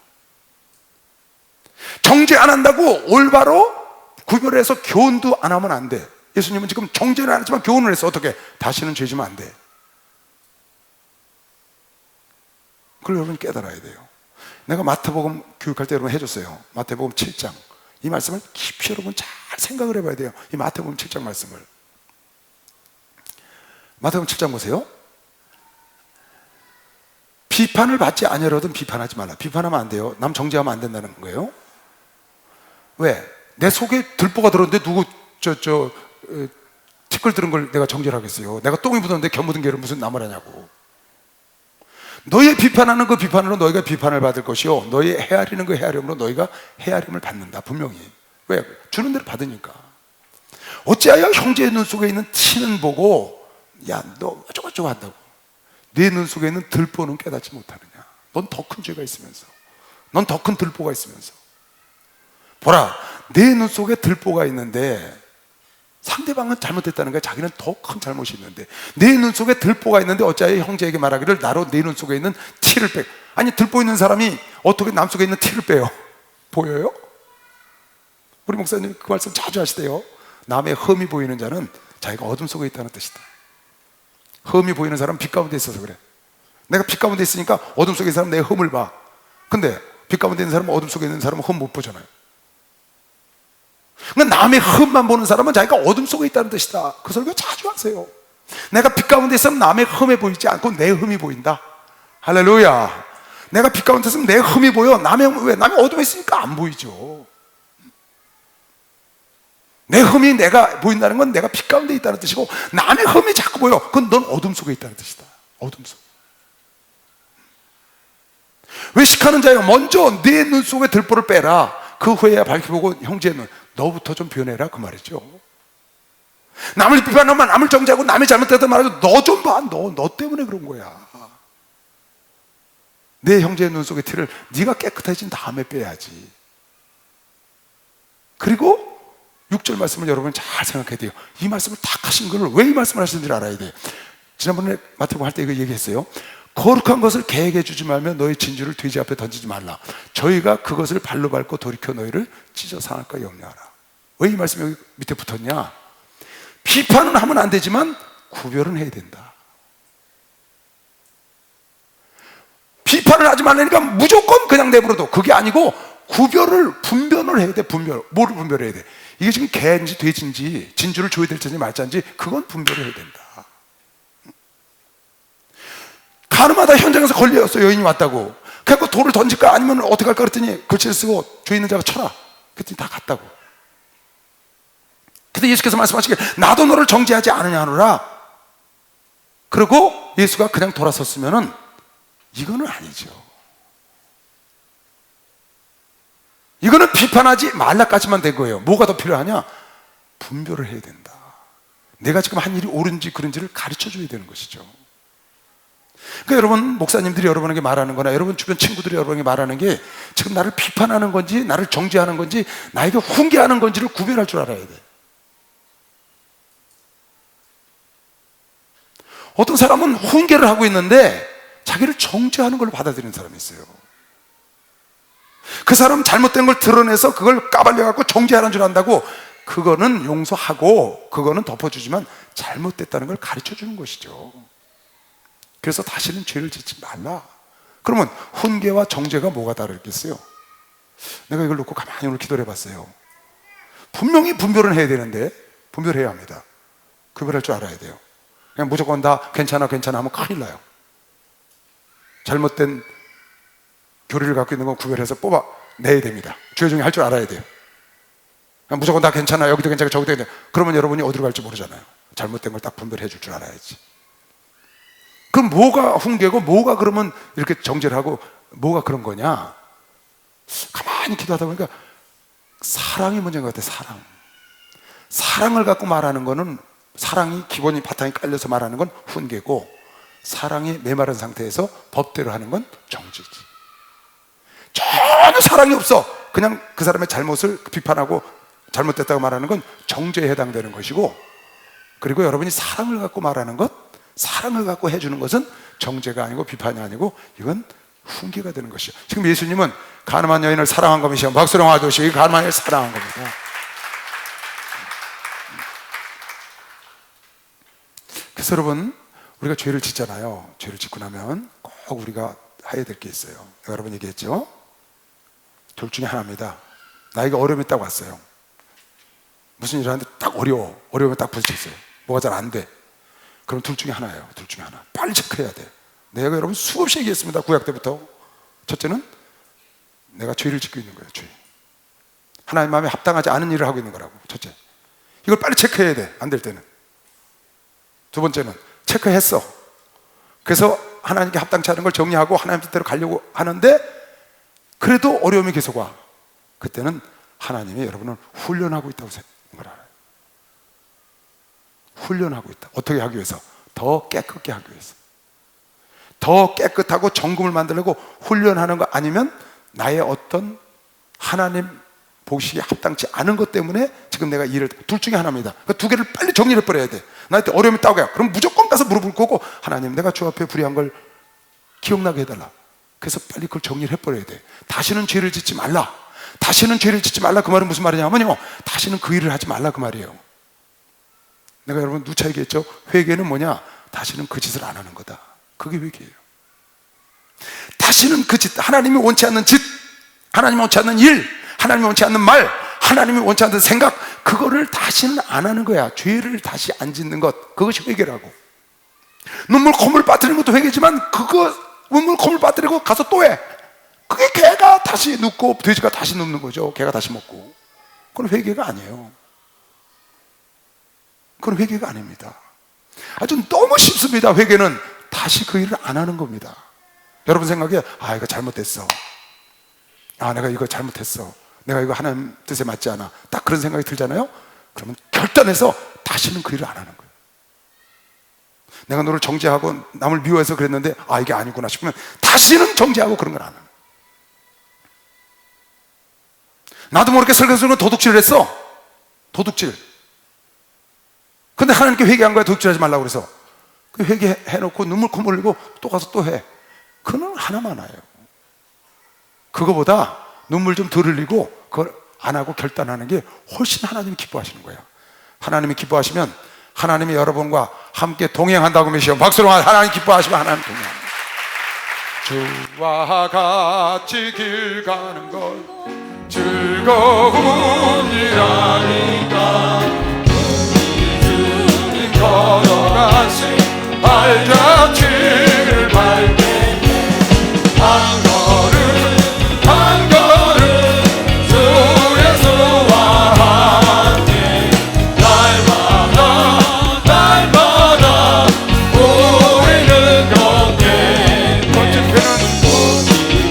정죄 안 한다고 올바로 구별해서 교훈도 안 하면 안 돼. 예수님은 지금 정죄는 안 했지만 교훈을 했어. 어떻게? 다시는 죄 지면 안 돼. 그걸 여러분 깨달아야 돼요. 내가 마태복음 교육할 때 여러분 해줬어요. 마태복음 7장. 이 말씀을 깊이 여러분 잘 생각을 해봐야 돼요. 이 마태복음 7장 말씀을. 마태복음 7장 보세요. 비판을 받지 아니하거든 비판하지 말라. 비판하면 안 돼요. 남 정죄하면 안 된다는 거예요. 왜? 내 속에 들보가 들었는데 누구 티끌 들은 걸 내가 정죄를 하겠어요? 내가 똥이 묻었는데 겨 묻은 개를 무슨 남을 하냐고. 너의 비판하는 그 비판으로 너희가 비판을 받을 것이요, 너희 헤아리는 그 헤아림으로 너희가 헤아림을 받는다. 분명히. 왜? 주는 대로 받으니까. 어찌하여 형제의 눈 속에 있는 티는 보고 야 너 어쩌고저쩌고 한다고 내 눈 속에 있는 들보는 깨닫지 못하느냐. 넌 더 큰 죄가 있으면서, 넌 더 큰 들보가 있으면서. 보라, 내 눈 속에 들보가 있는데 상대방은 잘못됐다는 거야. 자기는 더 큰 잘못이 있는데 내 눈 속에 들보가 있는데 어찌하여 형제에게 말하기를 나로 내 눈 속에 있는 티를 빼. 아니 들보 있는 사람이 어떻게 남 속에 있는 티를 빼요? 보여요? 우리 목사님 그 말씀 자주 하시대요. 남의 흠이 보이는 자는 자기가 어둠 속에 있다는 뜻이다. 흠이 보이는 사람은 빛 가운데 있어서 그래. 내가 빛 가운데 있으니까 어둠 속에 있는 사람은 내 흠을 봐. 근데 빛 가운데 있는 사람은 어둠 속에 있는 사람은 흠 못 보잖아요. 그러니까 남의 흠만 보는 사람은 자기가 어둠 속에 있다는 뜻이다. 그 설교 자주 하세요. 내가 빛 가운데 있으면 남의 흠에 보이지 않고 내 흠이 보인다. 할렐루야. 내가 빛 가운데 있으면 내 흠이 보여. 왜? 남의 어둠에 있으니까 안 보이죠. 내 흠이 내가 보인다는 건 내가 빛 가운데 있다는 뜻이고, 남의 흠이 자꾸 보여. 그건 넌 어둠 속에 있다는 뜻이다. 어둠 속. 외식하는 자여, 먼저 내 눈 속에 들보를 빼라. 그 후에야 밝혀보고 형제의 눈, 너부터 좀 변해라. 그 말이죠. 남을 비판하면 남을 정죄하고 남이 잘못했다 말해도 너 좀 봐. 너 때문에 그런 거야. 내 형제의 눈 속의 티를 네가 깨끗해진 다음에 빼야지. 그리고 6절 말씀을 여러분 잘 생각해야 돼요. 이 말씀을 딱 하신 걸 왜 이 말씀을 하시는지를 알아야 돼요. 지난번에 마태복음 할 때 이거 얘기했어요. 거룩한 것을 계획해 주지 말며 너희 진주를 돼지 앞에 던지지 말라. 저희가 그것을 발로 밟고 돌이켜 너희를 찢어 상할까 염려하라. 왜 이 말씀이 여기 밑에 붙었냐? 비판은 하면 안 되지만 구별은 해야 된다. 비판을 하지 말라니까 무조건 그냥 내버려둬. 그게 아니고 분별을 해야 돼. 뭐를 분별해야 돼? 이게 지금 개인지 돼지인지 진주를 줘야 될지 말자인지 그건 분별을 해야 된다. 가늠하다 현장에서 걸렸어. 여인이 왔다고. 그래서 돌을 던질까 아니면 어떻게 할까 그랬더니 글씨를 쓰고 죄 있는 자가 쳐라. 그랬더니 다 갔다고. 그때 예수께서 말씀하시길 나도 너를 정죄하지 않으냐 하노라. 그리고 예수가 그냥 돌아섰으면은 이거는 아니죠. 이거는 비판하지 말라까지만 된 거예요. 뭐가 더 필요하냐? 분별을 해야 된다. 내가 지금 한 일이 옳은지 그른지를 가르쳐 줘야 되는 것이죠. 그러니까 여러분 목사님들이 여러분에게 말하는 거나 여러분 주변 친구들이 여러분에게 말하는 게 지금 나를 비판하는 건지 나를 정죄하는 건지 나에게 훈계하는 건지를 구별할 줄 알아야 돼. 어떤 사람은 훈계를 하고 있는데 자기를 정죄하는 걸로 받아들이는 사람이 있어요. 그 사람 잘못된 걸 드러내서 그걸 까발려갖고 정죄하는 줄 안다고. 그거는 용서하고 그거는 덮어주지만 잘못됐다는 걸 가르쳐 주는 것이죠. 그래서 다시는 죄를 짓지 말라. 그러면 훈계와 정죄가 뭐가 다르겠어요? 내가 이걸 놓고 가만히 오늘 기도를 해봤어요. 분명히 분별은 해야 되는데 분별해야 합니다. 구별할 줄 알아야 돼요. 그냥 무조건 다 괜찮아 하면 큰일 나요. 잘못된 교리를 갖고 있는 건 구별해서 뽑아내야 됩니다. 주의종이 할 줄 알아야 돼요. 그냥 무조건 다 괜찮아, 여기도 괜찮아, 저기도 괜찮아. 그러면 여러분이 어디로 갈지 모르잖아요. 잘못된 걸 딱 분별해 줄 줄 알아야지. 그럼 뭐가 훈계고 뭐가 그러면 이렇게 정죄를 하고 뭐가 그런 거냐? 가만히 기도하다 보니까 사랑이 문제인 것 같아요. 사랑을 갖고 말하는 거는, 사랑이 기본이 바탕이 깔려서 말하는 건 훈계고, 사랑이 메마른 상태에서 법대로 하는 건 정죄지. 전혀 사랑이 없어. 그냥 그 사람의 잘못을 비판하고 잘못됐다고 말하는 건 정죄에 해당되는 것이고, 그리고 여러분이 사랑을 갖고 말하는 것, 사랑을 갖고 해주는 것은 정죄가 아니고 비판이 아니고 이건 훈계가 되는 것이죠. 지금 예수님은 가늠한 여인을 사랑한 겁니다. 박수로 와주시고 가늠한 여인을 사랑한 겁니다. 그래서 여러분, 우리가 죄를 짓잖아요. 죄를 짓고 나면 꼭 우리가 해야 될 게 있어요. 여러분 얘기했죠? 둘 중에 하나입니다. 나에게 어려움이 딱 왔어요. 무슨 일을 하는데 딱 어려움이 딱 부딪혔어요. 뭐가 잘 안 돼. 그럼 둘 중에 하나예요. 둘 중에 하나. 빨리 체크해야 돼. 내가 여러분 수없이 얘기했습니다. 구약 때부터. 첫째는 내가 죄를 짓고 있는 거예요. 죄. 하나님 마음에 합당하지 않은 일을 하고 있는 거라고. 첫째, 이걸 빨리 체크해야 돼. 안 될 때는. 두 번째는 체크했어. 그래서 하나님께 합당치 않은 걸 정리하고 하나님 뜻대로 가려고 하는데 그래도 어려움이 계속 와. 그때는 하나님이 여러분을 훈련하고 있다고 생각을 알아요. 훈련하고 있다. 어떻게 하기 위해서? 더 깨끗게 하기 위해서. 더 깨끗하고 정금을 만들려고 훈련하는 거 아니면 나의 어떤 하나님 보시기에 합당치 않은 것 때문에 지금 내가 일을, 둘 중에 하나입니다. 그 두 개를 빨리 정리를 해버려야 돼. 나한테 어려움이 있다고 해요. 그럼 무조건 가서 무릎을 꿇고 하나님, 내가 주 앞에 불의한 걸 기억나게 해달라. 그래서 빨리 그걸 정리를 해버려야 돼. 다시는 죄를 짓지 말라. 다시는 죄를 짓지 말라. 그 말은 무슨 말이냐면요, 다시는 그 일을 하지 말라 그 말이에요. 내가 여러분 누차 얘기했죠. 회개는 뭐냐? 다시는 그 짓을 안 하는 거다. 그게 회개예요. 다시는 그 짓, 하나님이 원치 않는 짓, 하나님이 원치 않는 일, 하나님이 원치 않는 말, 하나님이 원치 않는 생각, 그거를 다시는 안 하는 거야. 죄를 다시 안 짓는 것, 그것이 회개라고. 눈물 콧물 빠뜨리는 것도 회개지만 그거 눈물 콧물 빠뜨리고 가서 또 해. 그게 개가 다시 눕고 돼지가 다시 눕는 거죠. 개가 다시 먹고. 그건 회개가 아니에요. 그건 회개가 아닙니다. 아주 너무 쉽습니다. 회개는 다시 그 일을 안 하는 겁니다. 여러분 생각에, 아, 이거 잘못됐어. 아, 내가 이거 잘못했어. 내가 이거 하나님 뜻에 맞지 않아. 딱 그런 생각이 들잖아요. 그러면 결단해서 다시는 그 일을 안 하는 거예요. 내가 너를 정죄하고 남을 미워해서 그랬는데, 아, 이게 아니구나 싶으면 다시는 정죄하고 그런 걸 안 하는 거예요. 나도 모르게 설교수는 도둑질을 했어. 도둑질. 근데 하나님께 회개한 거야. 도둑질하지 말라고 그래서. 그 회개해놓고 눈물 콧물 흘리고 또 가서 또 해. 그는 하나만 와요. 그거보다 눈물 좀 덜 흘리고 그걸 안 하고 결단하는 게 훨씬 하나님이 기뻐하시는 거예요. 하나님이 기뻐하시면 하나님이 여러분과 함께 동행한다고 믿으시오. 박수로 하나님 기뻐하시면 하나님 동행합니다. 주와 같이 길 가는 걸 즐거움이라니까 주님 걸어가신 발자취를 밟게 한 걸음 한 걸음 주 예수와 함께 날마다 날마다 우리는 영계 멋진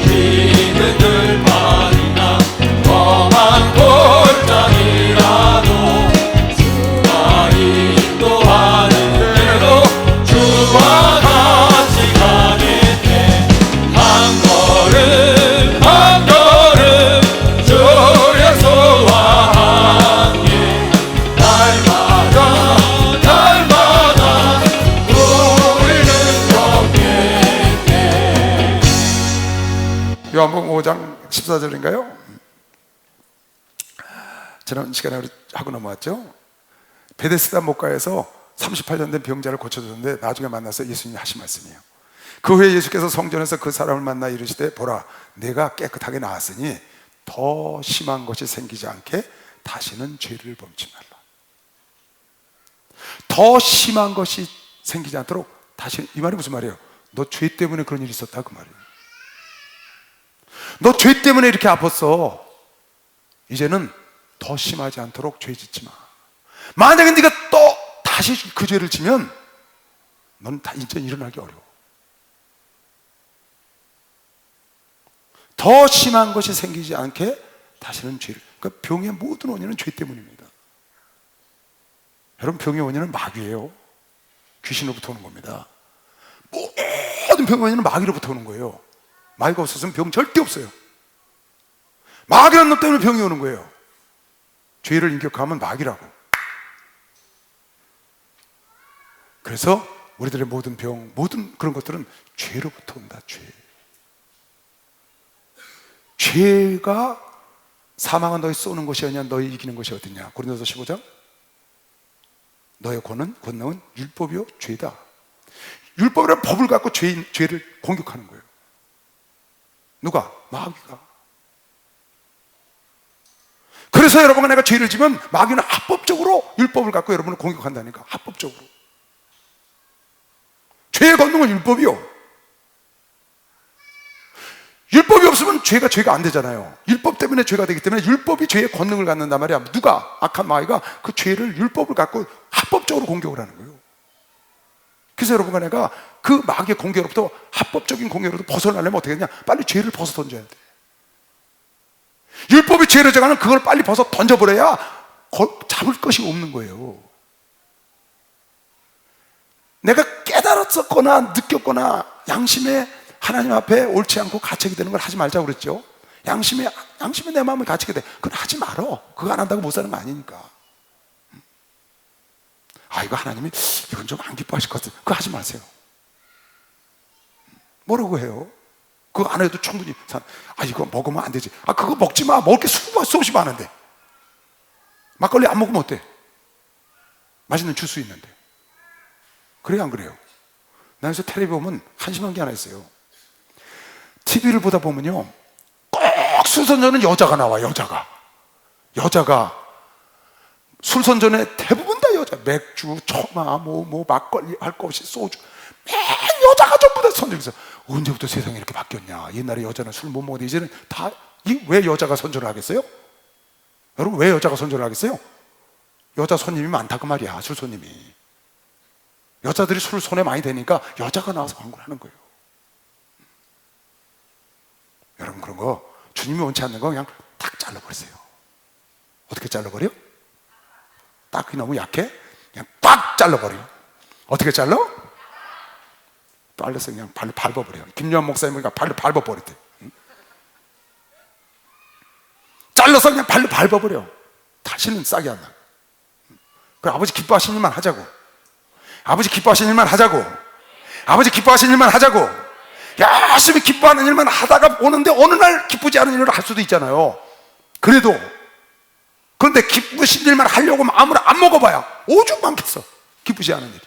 피는 들판이나 험한 골짜기라도 주가 인도하는 대로 주와 같이 가겠네. 한 걸음 한 걸음 주 예수와 함께 날마다 날마다 우리는 걷겠네. 요한복음 5장 14절인가요? 지난 시간에 우리 하고 넘어왔죠. 베데스다 목가에서 38년 된 병자를 고쳐줬는데 나중에 만나서 예수님이 하신 말씀이에요. 그 후에 예수께서 성전에서 그 사람을 만나 이르시되 보라, 내가 깨끗하게 나았으니 더 심한 것이 생기지 않게 다시는 죄를 범치 말라. 더 심한 것이 생기지 않도록 다시, 이 말이 무슨 말이에요? 너 죄 때문에 그런 일이 있었다 그 말이에요. 너 죄 때문에 이렇게 아팠어. 이제는 더 심하지 않도록 죄 짓지 마. 만약에 네가 또 다시 그 죄를 지면 넌 다 이제 일어나기 어려워. 더 심한 것이 생기지 않게 다시는 죄를. 그러니까 병의 모든 원인은 죄 때문입니다. 여러분, 병의 원인은 마귀예요. 귀신으로부터 오는 겁니다. 모든 병의 원인은 마귀로부터 오는 거예요. 마귀가 없었으면 병 절대 없어요. 마귀라는 놈 때문에 병이 오는 거예요. 죄를 인격화하면 마귀라고. 그래서 우리들의 모든 병, 모든 그런 것들은 죄로부터 온다. 죄가 사망은 너희 쏘는 것이 아니냐, 너희 이기는 것이 어디냐. 고린도서 15장. 너의 권능은 율법이요 죄다. 율법이란 법을 갖고 죄를 공격하는 거예요. 누가? 마귀가. 그래서 여러분과 내가 죄를 지면 마귀는 합법적으로 율법을 갖고 여러분을 공격한다니까. 합법적으로. 죄의 권능은 율법이요. 율법이 없으면 죄가 안 되잖아요. 율법 때문에 죄가 되기 때문에 율법이 죄의 권능을 갖는단 말이야. 누가? 악한 마귀가 그 죄를 율법을 갖고 합법적으로 공격을 하는 거예요. 그래서 여러분과 내가 그 마귀의 공격으로부터 합법적인 공격으로부터 벗어나려면 어떻게 하냐? 빨리 죄를 벗어 던져야 돼. 율법이 죄를 정하는 그걸 빨리 벗어 던져버려야 잡을 것이 없는 거예요. 내가 깨달았었거나 느꼈거나 양심에 하나님 앞에 옳지 않고 가책이 되는 걸 하지 말자고 그랬죠. 양심에 내 마음을 가책이 돼. 그건 하지 말어. 그거 안 한다고 못 사는 거 아니니까. 이거 하나님이 이건 좀 안 기뻐하실 것 같아요. 그거 하지 마세요. 뭐라고 해요? 그거 안 해도 충분히 이거 먹으면 안 되지. 그거 먹지 마. 먹을 게 수없이 많은데. 막걸리 안 먹으면 어때? 맛있는 주스 있는데. 그래요, 안 그래요? 나 요새 텔레비 보면 한심한 게 하나 있어요. TV를 보다 보면요, 꼭 술선전은 여자가 나와. 여자가 술선전에 대부분 다 여자. 맥주, 초마, 막걸리 할 거 없이 소주, 맨 여자가 전부 다 선전해서 언제부터 세상이 이렇게 바뀌었냐. 옛날에 여자는 술 못 먹는데 이제는 다. 왜 여자가 선전을 하겠어요? 여러분, 왜 여자가 선전을 하겠어요? 여자 손님이 많다 그 말이야. 술 손님이. 여자들이 술 손에 많이 대니까 여자가 나와서 광고를 하는 거예요. 여러분, 그런 거 주님이 원치 않는 거 그냥 딱 잘라버리세요. 어떻게 잘라버려? 딱이 너무 약해? 그냥 꽉 잘라버려. 어떻게 잘라? 잘라서 그냥 발로 밟아버려. 김요한 목사님이 발로 밟아버렸대. 잘라서 그냥 발로 밟아버려. 다시는 싹이 안 나. 그래, 아버지 기뻐하시는 일만 하자고. 아버지 기뻐하시는 일만 하자고. 아버지 기뻐하시는 일만 하자고. 열심히 기뻐하는 일만 하다가 오는데 어느 날 기쁘지 않은 일을 할 수도 있잖아요. 그런데 기쁘신 일만 하려고 마음을 안 먹어봐야 오죽 많겠어. 기쁘지 않은 일이.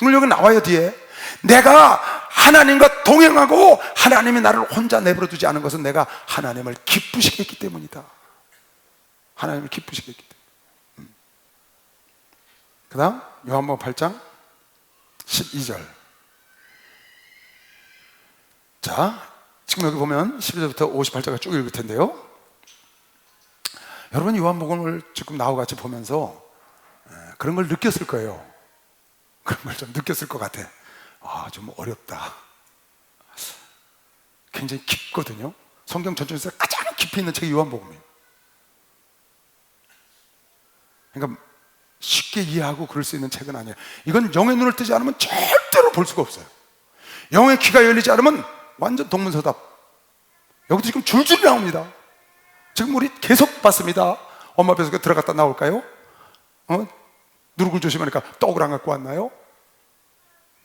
오늘 여기 나와요. 뒤에 내가 하나님과 동행하고 하나님이 나를 혼자 내버려 두지 않은 것은 내가 하나님을 기쁘시게 했기 때문이다. 하나님을 기쁘시게 했기 때문에. 그 다음 요한복음 8장 12절. 자, 지금 여기 보면 11절부터 58절까지 쭉 읽을 텐데요, 여러분 요한복음을 지금 나와 같이 보면서 그런 걸 느꼈을 거예요. 그런 걸 좀 느꼈을 것 같아. 좀 어렵다. 굉장히 깊거든요. 성경 전체에서 가장 깊이 있는 책이 요한복음이에요. 그러니까 쉽게 이해하고 그럴 수 있는 책은 아니에요. 이건 영의 눈을 뜨지 않으면 절대로 볼 수가 없어요. 영의 귀가 열리지 않으면 완전 동문서답. 여기도 지금 줄줄 나옵니다. 지금 우리 계속 봤습니다. 엄마 뱃속에 들어갔다 나올까요? 누룩을 조심하니까 떡을 안 갖고 왔나요?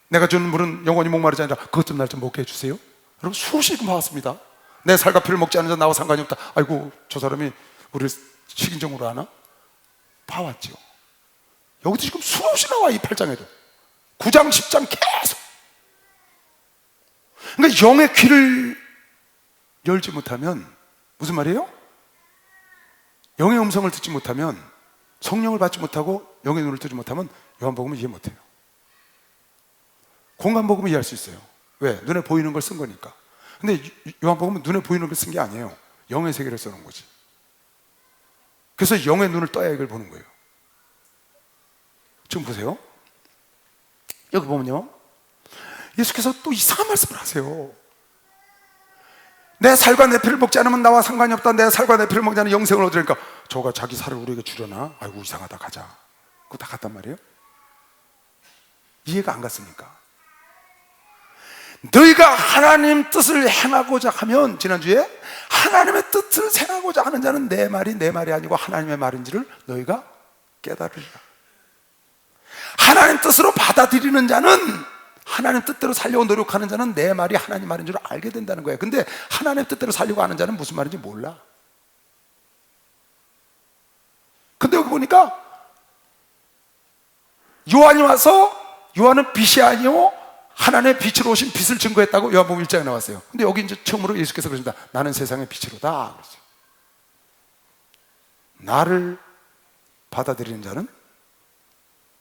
내가 주는 물은 영원히 목마르지 않으라 그것 좀 날 좀 먹게 해주세요. 여러분, 수시금 봐왔습니다. 내 살과 피를 먹지 않는 자 나와 상관이 없다. 아이고, 저 사람이 우리를 식인종으로 하나? 봐왔죠. 여기도 지금 수없이 나와. 이 8장에도 9장 10장 계속. 그러니까 영의 귀를 열지 못하면, 무슨 말이에요? 영의 음성을 듣지 못하면, 성령을 받지 못하고 영의 눈을 뜨지 못하면 요한복음은 이해 못해요. 공간복음은 이해할 수 있어요. 왜? 눈에 보이는 걸 쓴 거니까. 근데 요한복음은 눈에 보이는 걸 쓴 게 아니에요. 영의 세계를 써놓은 거지. 그래서 영의 눈을 떠야 이걸 보는 거예요. 지금 보세요. 여기 보면요, 예수께서 또 이상한 말씀을 하세요. 내 살과 내 피를 먹지 않으면 나와 상관이 없다. 내 살과 내 피를 먹지 않으면 영생을 얻으니까 저가 자기 살을 우리에게 주려나? 아이고, 이상하다. 가자. 그거 다 갔단 말이에요. 이해가 안 갔으니까. 너희가 하나님 뜻을 행하고자 하면, 지난주에 하나님의 뜻을 행하고자 하는 자는 내 말이 아니고 하나님의 말인지를 너희가 깨달으리라. 하나님 뜻으로 받아들이는 자는, 하나님 뜻대로 살려고 노력하는 자는 내 말이 하나님 말인 줄 알게 된다는 거예요. 근데 하나님 뜻대로 살려고 하는 자는 무슨 말인지 몰라. 근데 여기 보니까 요한이 와서, 요한은 빛이 아니요 하나님의 빛으로 오신 빛을 증거했다고 요한복음 1장에 나왔어요. 근데 여기 이제 처음으로 예수께서 그러십니다. 나는 세상의 빛이로다. 그러죠. 나를 받아들이는 자는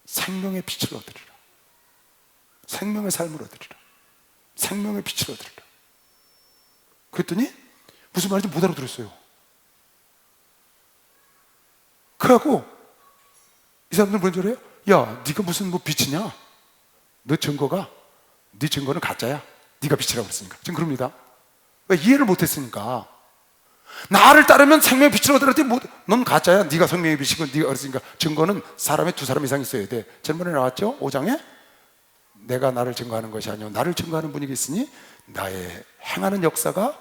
생명의 빛을 얻으리라. 생명의 삶을 얻으리라. 생명의 빛을 얻으리라. 그랬더니 무슨 말인지 못 알아들었어요. 그래갖고 이 사람들은 뭔 줄 알아요? 야, 네가 무슨 뭐 빛이냐? 너 증거가, 네 증거는 가짜야. 네가 빛이라고 그랬으니까. 지금 그럽니다. 왜? 이해를 못했으니까. 나를 따르면 생명의 빛을 얻으라. 넌 가짜야. 네가 생명의 빛이고 네가 그랬으니까. 증거는 사람에 두 사람 이상 있어야 돼. 지난번에 나왔죠? 5장에 내가 나를 증거하는 것이 아니오 나를 증거하는 분이 있으니 나의 행하는 역사가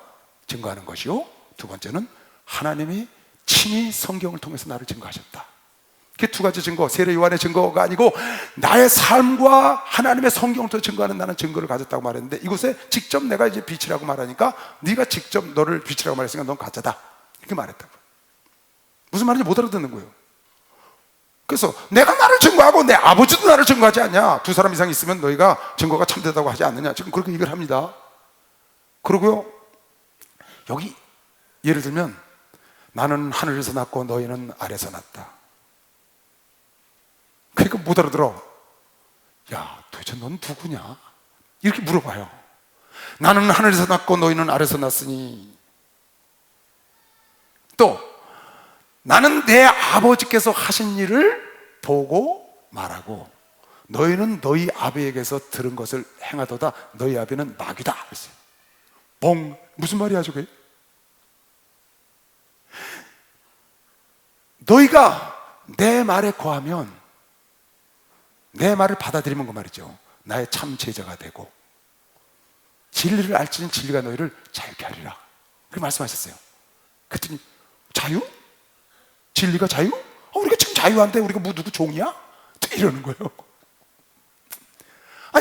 증거하는 것이요, 두 번째는 하나님이 친히 성경을 통해서 나를 증거하셨다. 그 두 가지 증거, 세례 요한의 증거가 아니고 나의 삶과 하나님의 성경을 통해 증거하는 나는 증거를 가졌다고 말했는데, 이곳에 직접 내가 이제 빛이라고 말하니까 네가 직접 너를 빛이라고 말했으니까 넌 가짜다, 이렇게 말했다고. 무슨 말인지 못 알아듣는 거예요. 그래서 내가 나를 증거하고 내 아버지도 나를 증거하지 않냐? 두 사람 이상 있으면 너희가 증거가 참되다고 하지 않느냐? 지금 그렇게 얘기를 합니다. 그러고요, 여기 예를 들면 나는 하늘에서 났고 너희는 아래에서 났다. 그러니까 못 알아들어. 야, 도대체 넌 누구냐? 이렇게 물어봐요. 나는 하늘에서 났고 너희는 아래에서 났으니. 또 나는 내 아버지께서 하신 일을 보고 말하고 너희는 너희 아비에게서 들은 것을 행하도다. 너희 아비는 마귀다 그랬어요. 봉, 무슨 말이야 저게? 너희가 내 말에 거하면, 내 말을 받아들이면 그 말이죠, 나의 참 제자가 되고 진리를 알지는 진리가 너희를 자유케 하리라, 그렇게 말씀하셨어요. 그랬더니 자유? 진리가 자유? 우리가 지금 자유한데 우리가 뭐 누구 종이야? 이러는 거예요.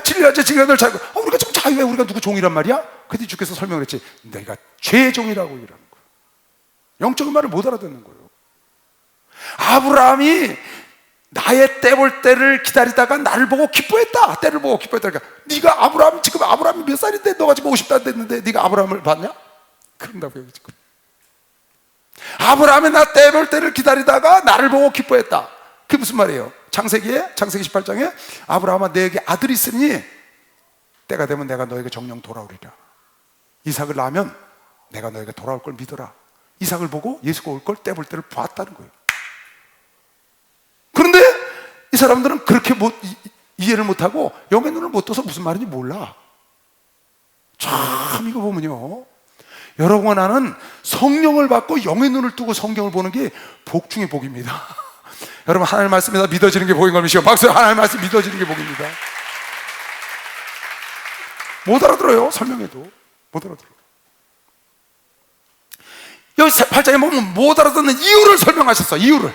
진리가 널 자유, 우리가 지금 자유해, 우리가 누구 종이란 말이야? 그때 주께서 설명을 했지, 내가 죄의 종이라고 이러는 거예요. 영적인 말을 못 알아듣는 거예요. 아브라함이 나의 때 볼 때를 기다리다가 나를 보고 기뻐했다. 때를 보고 기뻐했다. 그러니까 네가 아브라함, 지금 아브라함이 몇 살인데 너가 지금 50단 됐는데 네가 아브라함을 봤냐? 그런다고요. 지금 아브라함이 나 때 볼 때를 기다리다가 나를 보고 기뻐했다. 그게 무슨 말이에요? 창세기 18장에 아브라함아, 너에게 아들이 있으니 때가 되면 내가 너에게 정령 돌아오리라. 이삭을 낳으면 내가 너에게 돌아올 걸 믿어라. 이삭을 보고 예수가 올 걸 때 볼 때를 봤다는 거예요. 그런데 이 사람들은 그렇게 이해를 못하고 영의 눈을 못 떠서 무슨 말인지 몰라. 참, 이거 보면요, 여러분과 나는 성령을 받고 영의 눈을 뜨고 성경을 보는 게 복 중의 복입니다. 여러분, 하나님 말씀에다 믿어지는 게 복인 걸 믿으시고, 박수. 하나님 말씀 믿어지는 게 복입니다. 못 알아들어요. 설명해도 못 알아들어요. 여기 8장에 보면 못 알아듣는 이유를 설명하셨어. 이유를.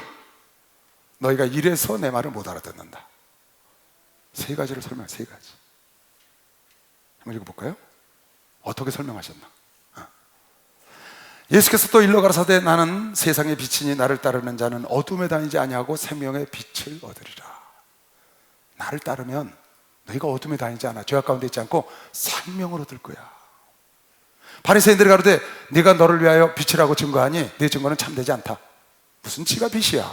너희가 이래서 내 말을 못 알아듣는다. 세 가지를 설명해. 세 가지. 한번 읽어볼까요? 어떻게 설명하셨나? 예수께서 또 일러 가라사대 나는 세상의 빛이니 나를 따르는 자는 어둠에 다니지 아니하고 생명의 빛을 얻으리라. 나를 따르면 너희가 어둠에 다니지 않아, 죄악 가운데 있지 않고 생명을 얻을 거야. 바리새인들이 가로되 네가 너를 위하여 빛이라고 증거하니 네 증거는 참되지 않다. 무슨 지가 빛이야?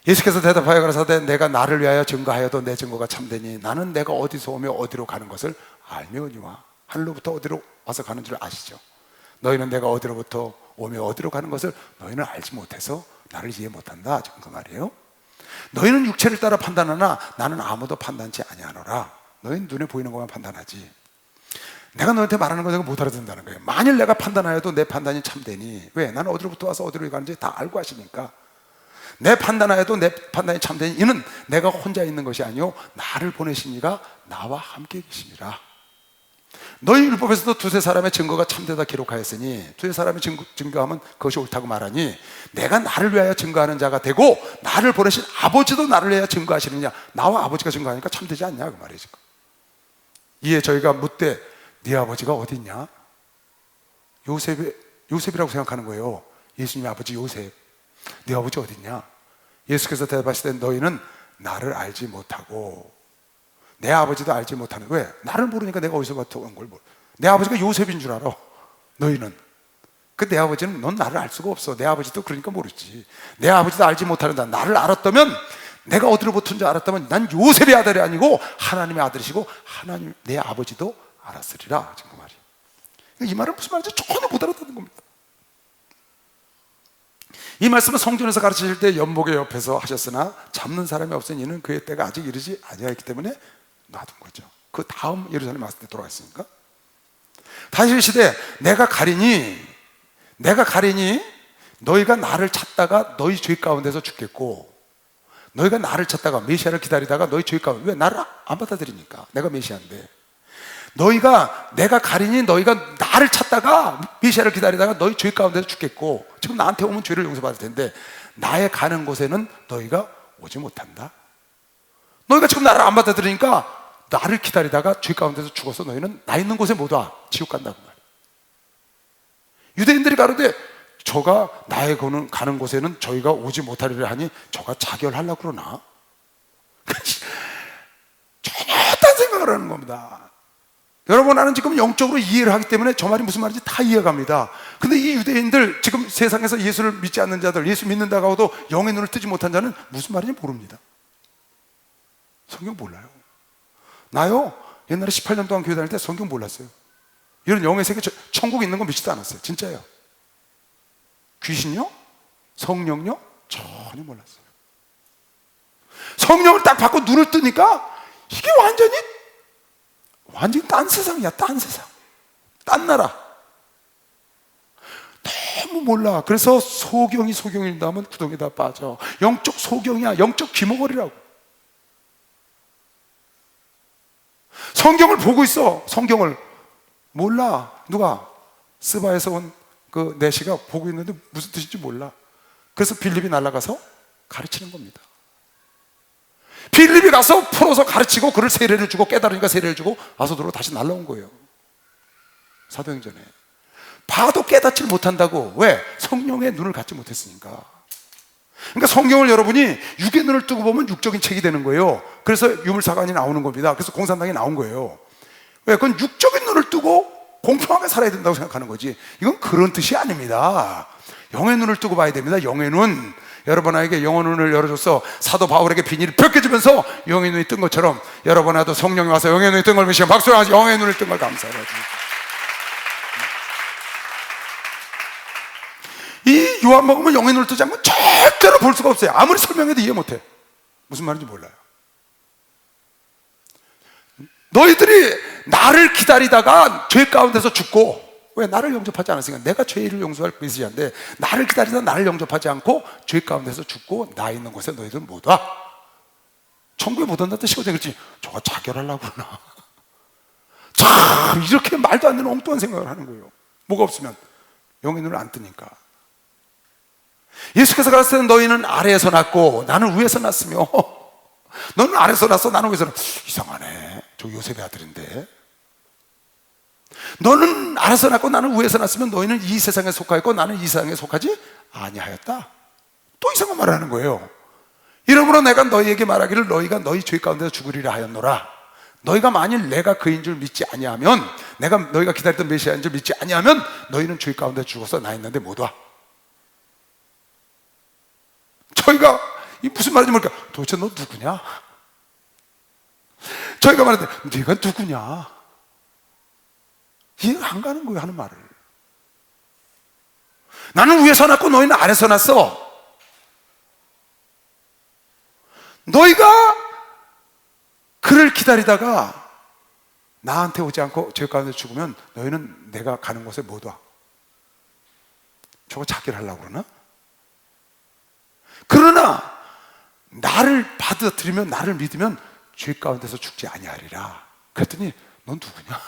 예수께서 대답하여 가라사대 내가 나를 위하여 증거하여도 내 증거가 참되니 나는 내가 어디서 오며 어디로 가는 것을 알며니와 하늘로부터 어디로 와서 가는 줄 아시죠? 너희는 내가 어디로부터 오며 어디로 가는 것을 너희는 알지 못해서 나를 이해 못한다. 지금 그 말이에요. 너희는 육체를 따라 판단하나 나는 아무도 판단치 아니하노라. 너희는 눈에 보이는 것만 판단하지. 내가 너한테 말하는 거 내가 못 알아듣는다는 거예요. 만일 내가 판단하여도 내 판단이 참되니, 왜? 나는 어디로부터 와서 어디로 가는지 다 알고 하시니까. 내 판단하여도 내 판단이 참되니 이는 내가 혼자 있는 것이 아니요 나를 보내신 이가 나와 함께 계심이라. 너희 율법에서도 두세 사람의 증거가 참되다 기록하였으니 두세 사람의 증거하면 그것이 옳다고 말하니 내가 나를 위하여 증거하는 자가 되고 나를 보내신 아버지도 나를 위하여 증거하시느냐. 나와 아버지가 증거하니까 참되지 않냐 그 말이죠. 이에 저희가 묻되 네 아버지가 어디 있냐? 요셉이라고 생각하는 거예요. 예수님의 아버지 요셉. 네 아버지 어디 있냐? 예수께서 대답하시되 너희는 나를 알지 못하고 내 아버지도 알지 못하는. 왜? 나를 모르니까 내가 어디서부터 온 걸 모르. 내 아버지가 요셉인 줄 알아. 너희는. 그 내 아버지는 넌 나를 알 수가 없어. 내 아버지도 그러니까 모르지. 내 아버지도 알지 못하는다. 나를 알았다면, 내가 어디로부터인 줄 알았다면 난 요셉의 아들이 아니고 하나님의 아들이시고 하나님 내 아버지도 알았으리라. 지금 그 말이. 이 말은 무슨 말인지 전혀 못 알아듣는 겁니다. 이 말씀은 성전에서 가르치실 때 연목의 옆에서 하셨으나 잡는 사람이 없으니 이는 그의 때가 아직 이르지 아니하였기 때문에 놔둔 거죠. 그 다음 예루살렘 왔을 때 돌아갔으니까. 다시 시대 내가 가리니 너희가 나를 찾다가 너희 죄 가운데서 죽겠고, 너희가 나를 찾다가 메시아를 기다리다가 너희 죄 가운데, 왜 나를 안 받아들이니까 내가 메시아인데, 내가 가리니 너희가 나를 찾다가 메시아를 기다리다가 너희 죄 가운데서 죽겠고, 지금 나한테 오면 죄를 용서받을 텐데 나의 가는 곳에는 너희가 오지 못한다. 너희가 지금 나를 안 받아들이니까 나를 기다리다가 죄 가운데서 죽어서 너희는 나 있는 곳에 못 와. 지옥 간다고 말이야. 유대인들이 가로되 저가 나의 가는 곳에는 저희가 오지 못하리라 하니 저가 자결하려고 그러나? 전혀 딴 생각을 하는 겁니다. 여러분, 나는 지금 영적으로 이해를 하기 때문에 저 말이 무슨 말인지 다 이해갑니다. 근데 이 유대인들, 지금 세상에서 예수를 믿지 않는 자들, 예수 믿는다고 해도 영의 눈을 뜨지 못한 자는 무슨 말인지 모릅니다. 성경 몰라요. 나요, 옛날에 18년 동안 교회 다닐 때 성경 몰랐어요. 이런 영의 세계, 천국에 있는 건 믿지도 않았어요. 진짜예요. 귀신요? 성령요? 전혀 몰랐어요. 성령을 딱 받고 눈을 뜨니까 이게 완전히 딴 세상이야. 딴 세상, 딴 나라. 너무 몰라. 그래서 소경이다 하면 구덩이에 다 빠져. 영적 소경이야. 영적 귀머거리라고. 성경을 보고 있어. 성경을 몰라. 누가? 스바에서 온 그 내시가 보고 있는데 무슨 뜻인지 몰라. 그래서 빌립이 날아가서 가르치는 겁니다. 빌립이 가서 풀어서 가르치고 그를 세례를 주고, 깨달으니까 세례를 주고 아소도로 다시 날라온 거예요. 사도행전에. 봐도 깨닫지 못한다고. 왜? 성령의 눈을 갖지 못했으니까. 그러니까 성경을 여러분이 육의 눈을 뜨고 보면 육적인 책이 되는 거예요. 그래서 유물사관이 나오는 겁니다. 그래서 공산당이 나온 거예요. 왜? 그건 육적인 눈을 뜨고 공평하게 살아야 된다고 생각하는 거지. 이건 그런 뜻이 아닙니다. 영의 눈을 뜨고 봐야 됩니다. 영의 눈. 여러분에게 영의 눈을 열어줘서 사도 바울에게 비닐이 벗겨지면서 영의 눈이 뜬 것처럼 여러분에도 성령이 와서 영의 눈이 뜬 걸 보시면 박수를 하지. 영의 눈을 뜬 걸 감사하지. 이 요한복음은 영의 눈을 뜨지 않고 절대로 볼 수가 없어요. 아무리 설명해도 이해 못해. 무슨 말인지 몰라요. 너희들이 나를 기다리다가 죄 가운데서 죽고, 왜? 나를 영접하지 않았으니까. 내가 죄를 용서할 메시아인데 나를 기다리다 나를 영접하지 않고 죄 가운데서 죽고 나 있는 곳에 너희들은 못 와. 천국에 못 온다는데 시고생 그랬지. 저거 자결하려고 그러나. 참, 이렇게 말도 안 되는 엉뚱한 생각을 하는 거예요. 뭐가 없으면 영의 눈을 안 뜨니까. 예수께서 가르쳤을 때 너희는 아래에서 났고 나는 위에서 났으며, 너는 아래에서 났어, 나는 위에서 났어. 이상하네. 저 요셉의 아들인데. 너는 아래에서 났고 나는 위에서 났으면 너희는 이 세상에 속하였고 나는 이 세상에 속하지 아니하였다. 또 이상한 말을 하는 거예요. 이러므로 내가 너희에게 말하기를 너희가 너희 죄 가운데서 죽으리라 하였노라. 너희가 만일 내가 그인 줄 믿지 아니하면, 너희가 기다렸던 메시아인 줄 믿지 아니하면 너희는 죄 가운데 죽어서 나 있는데 못 와. 저희가 이 무슨 말인지 모르니까 도대체 너 누구냐? 저희가 말하는데 네가 누구냐? 이해가 안 가는 거예요, 하는 말을. 나는 위에서 났고 너희는 아래서 났어. 너희가 그를 기다리다가 나한테 오지 않고 죄 가운데 죽으면 너희는 내가 가는 곳에 못 와. 저거 자결하려고 그러나? 그러나 나를 받아들이면, 나를 믿으면 죄 가운데서 죽지 아니하리라. 그랬더니 넌 누구냐?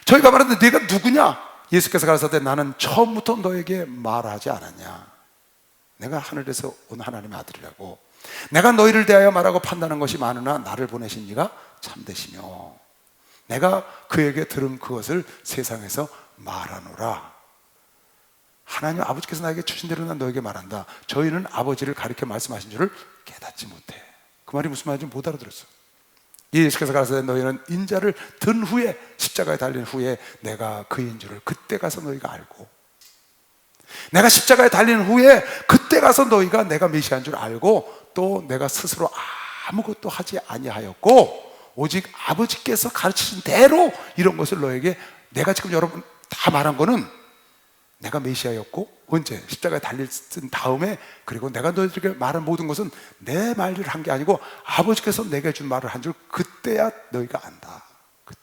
저희가 말하는데 네가 누구냐? 예수께서 가르쳤을 때 나는 처음부터 너에게 말하지 않았냐? 내가 하늘에서 온 하나님의 아들이라고. 내가 너희를 대하여 말하고 판단한 것이 많으나 나를 보내신 이가 참되시며 내가 그에게 들은 그것을 세상에서 말하노라. 하나님 아버지께서 나에게 주신 대로 난 너에게 말한다. 저희는 아버지를 가리켜 말씀하신 줄을 깨닫지 못해. 그 말이 무슨 말인지 못 알아들었어. 예수께서 가서 너희는 인자를 든 후에, 십자가에 달린 후에 내가 그인 줄을 그때 가서 너희가 알고, 내가 십자가에 달린 후에 그때 가서 너희가 내가 메시아인 줄 알고, 또 내가 스스로 아무것도 하지 아니하였고 오직 아버지께서 가르치신 대로 이런 것을 너에게 내가 지금 여러분 다 말한 거는 내가 메시아였고 언제 십자가에 달릴 다음에, 그리고 내가 너희들에게 말한 모든 것은 내 말을 한 게 아니고 아버지께서 내게 준 말을 한 줄 그때야 너희가 안다. 그때.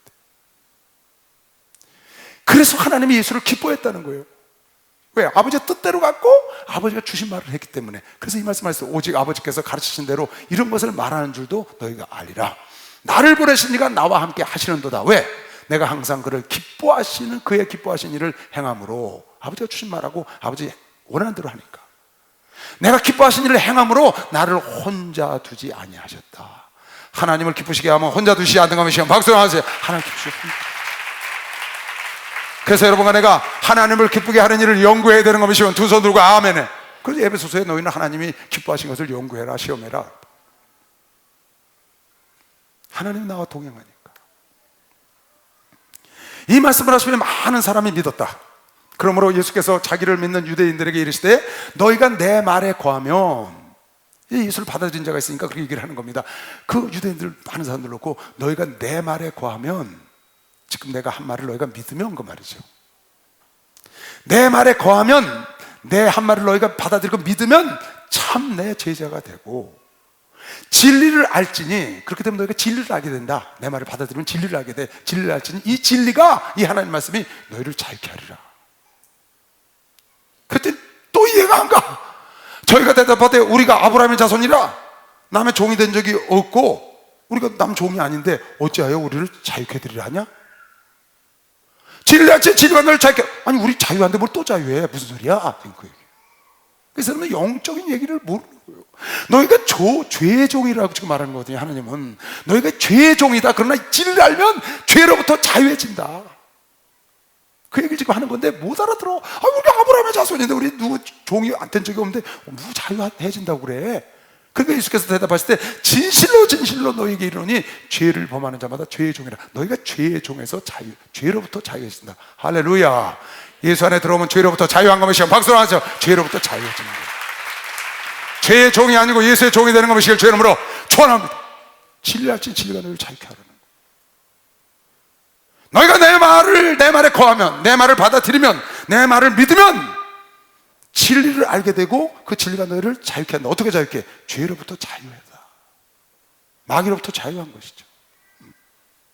그래서 하나님이 예수를 기뻐했다는 거예요. 왜? 아버지의 뜻대로 갔고 아버지가 주신 말을 했기 때문에. 그래서 이 말씀하셨어요. 오직 아버지께서 가르치신 대로 이런 것을 말하는 줄도 너희가 알리라. 나를 보내신 이가 나와 함께 하시는도다. 왜? 내가 항상 그를 기뻐하시는, 그의 기뻐하신 일을 행함으로, 아버지가 주신 말하고 아버지 원하는 대로 하니까. 내가 기뻐하신 일을 행함으로 나를 혼자 두지 아니하셨다. 하나님을 기쁘시게 하면 혼자 두시지 않는가 하시면 박수 하세요. 하나님 기쁘시게. 그래서 여러분과 내가 하나님을 기쁘게 하는 일을 연구해야 되는 것이면 두 손 들고 아멘해. 그래서 에베소서에 너희는 하나님이 기뻐하신 것을 연구해라, 시험해라. 하나님 나와 동행하니까. 이 말씀을 하시면 많은 사람이 믿었다. 그러므로 예수께서 자기를 믿는 유대인들에게 이르시되 너희가 내 말에 거하면, 예수를 받아들인 자가 있으니까 그렇게 얘기를 하는 겁니다. 그 유대인들 많은 사람들 놓고 너희가 내 말에 거하면, 지금 내가 한 말을 너희가 믿으면 그 말이죠. 내 말에 거하면, 내 한 말을 너희가 받아들이고 믿으면 참 내 제자가 되고 진리를 알지니, 그렇게 되면 너희가 진리를 알게 된다. 내 말을 받아들이면 진리를 알게 돼. 진리를 알지니 이 진리가, 이 하나님 말씀이 너희를 자유케 하리라. 그때 또 이해가 안 가. 저희가 대답하되 우리가 아브라함의 자손이라 남의 종이 된 적이 없고 우리가 남 종이 아닌데 어찌하여 우리를 자유케 해드리라 하냐? 진리를 알지, 진리가 너를 자유케. 아니 우리 자유한데 뭘 또 자유해? 무슨 소리야? 그 얘기. 그 사람은 영적인 얘기를 모르는 거예요. 너희가 죄의 종이라고 지금 말하는 거거든요. 하나님은 너희가 죄의 종이다. 그러나 진리를 알면 죄로부터 자유해진다. 그 얘기를 지금 하는 건데 못 알아들어. 우리 아브라함의 자손인데 우리 누구 종이 안 된 적이 없는데 누구 자유해진다고 그래? 그러니까 예수께서 대답하실 때 진실로 진실로 너희에게 이르노니 죄를 범하는 자마다 죄의 종이라. 너희가 죄의 종에서 죄로부터 자유해진다. 할렐루야. 예수 안에 들어오면 죄로부터 자유한 것이시여. 박수 하죠. 죄로부터 자유해지는 거예요. 죄의 종이 아니고 예수의 종이 되는 것이길 주의 이름으로 축원합니다. 진리를 알지, 진리가 너희를 자유케 하라는 거예요. 너희가 내 말에 거하면, 내 말을 받아들이면, 내 말을 믿으면 진리를 알게 되고 그 진리가 너희를 자유케 한다. 어떻게 자유케? 죄로부터 자유하다. 마귀로부터 자유한 것이죠.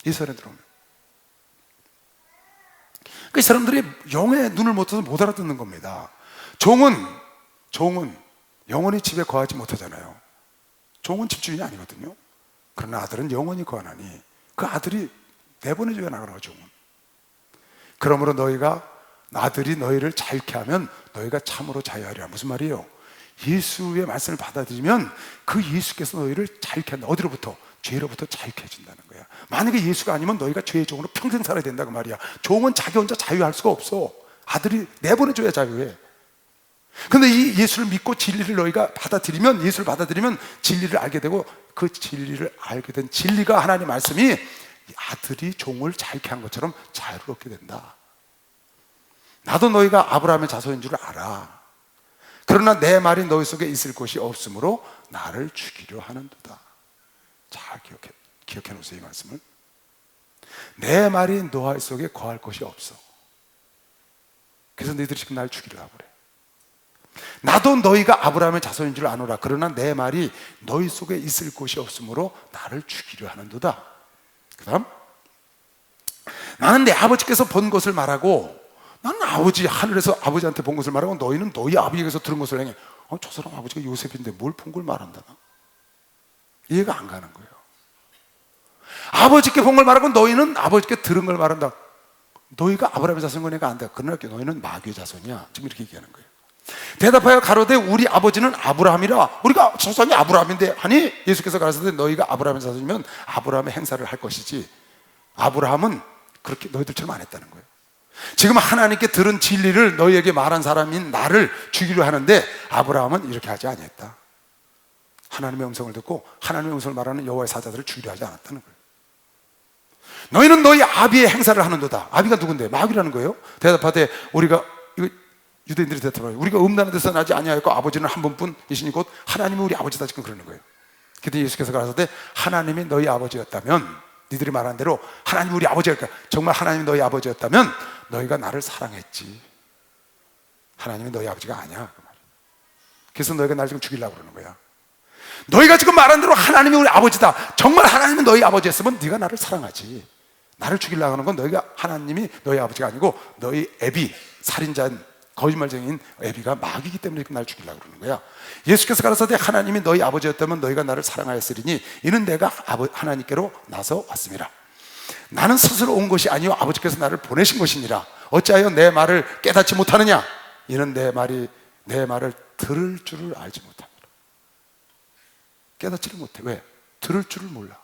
예수 안에 들어오면. 그 사람들이 영의 눈을 못 떠서 못 알아듣는 겁니다. 종은 영원히 집에 거하지 못하잖아요. 종은 집주인이 아니거든요. 그러나 아들은 영원히 거하나니 그 아들이 내보내줘야 나가는 거죠. 그러므로 너희가, 아들이 너희를 자유케 하면 너희가 참으로 자유하리라. 무슨 말이에요? 예수의 말씀을 받아들이면 그 예수께서 너희를 자유케 한다. 어디로부터? 죄로부터 자유케 해준다는 거야. 만약에 예수가 아니면 너희가 죄의 종으로 평생 살아야 된다 그 말이야. 종은 자기 혼자 자유할 수가 없어. 아들이 내보내줘야 자유해. 근데 이 예수를 믿고 진리를 너희가 받아들이면, 예수를 받아들이면 진리를 알게 되고 그 진리를 알게 된 진리가, 하나님 말씀이 아들이 종을 자유케 한 것처럼 자유를 얻게 된다. 나도 너희가 아브라함의 자손인 줄 알아. 그러나 내 말이 너희 속에 있을 곳이 없으므로 나를 죽이려 하는도다. 잘 기억해 놓으세요, 이 말씀을. 내 말이 너희 속에 거할 것이 없어. 그래서 너희들이 지금 날 죽이려고 그래. 나도 너희가 아브라함의 자손인 줄 아노라. 그러나 내 말이 너희 속에 있을 곳이 없으므로 나를 죽이려 하는도다. 그 다음, 나는 내 아버지께서 본 것을 말하고, 나는 아버지 하늘에서 아버지한테 본 것을 말하고 너희는 너희 아버지께서 들은 것을 행해. 저 사람 아버지가 요셉인데 뭘 본 걸 말한다나? 이해가 안 가는 거예요. 아버지께 본 걸 말하고 너희는 아버지께 들은 걸 말한다. 너희가 아브라함의 자손인 내가 안다. 그러나 너희는 마귀의 자손이야. 지금 이렇게 얘기하는 거예요. 대답하여 가로되 우리 아버지는 아브라함이라. 우리가 자손이 아브라함인데. 아니, 예수께서 가라사대 너희가 아브라함의 자손이면 아브라함의 행사를 할 것이지 아브라함은 그렇게 너희들처럼 안 했다는 거예요. 지금 하나님께 들은 진리를 너희에게 말한 사람인 나를 죽이려 하는데 아브라함은 이렇게 하지 아니했다. 하나님의 음성을 듣고 하나님의 음성을 말하는 여호와의 사자들을 죽이려 하지 않았다는 거예요. 너희는 너희 아비의 행사를 하는도다. 아비가 누군데? 마귀라는 거예요. 대답하되 우리가, 이거 유대인들이 대답해요. 우리가 음란한 데서 나지 아니하였고 아버지는 한 분뿐이시니 곧 하나님이 우리 아버지다. 지금 그러는 거예요. 그때 예수께서 가라사대 하나님이 너희 아버지였다면 니들이 말한 대로 하나님 우리 아버지가 정말 하나님이 너희 아버지였다면 너희가 나를 사랑했지. 하나님이 너희 아버지가 아니야, 그 말이야. 그래서 너희가 나를 지금 죽이려고 그러는 거야. 너희가 지금 말한 대로 하나님이 우리 아버지다, 정말 하나님이 너희 아버지였으면 네가 나를 사랑하지. 나를 죽이려고 하는 건 너희가, 하나님이 너희 아버지가 아니고 너희 애비, 살인자인 거짓말쟁이인 애비가 마귀이기 때문에 나를 죽이려고 그러는 거야. 예수께서 가라사대 하나님이 너희 아버지였다면 너희가 나를 사랑하였으리니 이는 내가 하나님께로 나서 왔습니다. 나는 스스로 온 것이 아니요 아버지께서 나를 보내신 것이니라. 어찌하여 내 말을 깨닫지 못하느냐? 이는 내 말을 들을 줄을 알지 못합니다. 깨닫지를 못해. 왜? 들을 줄을 몰라.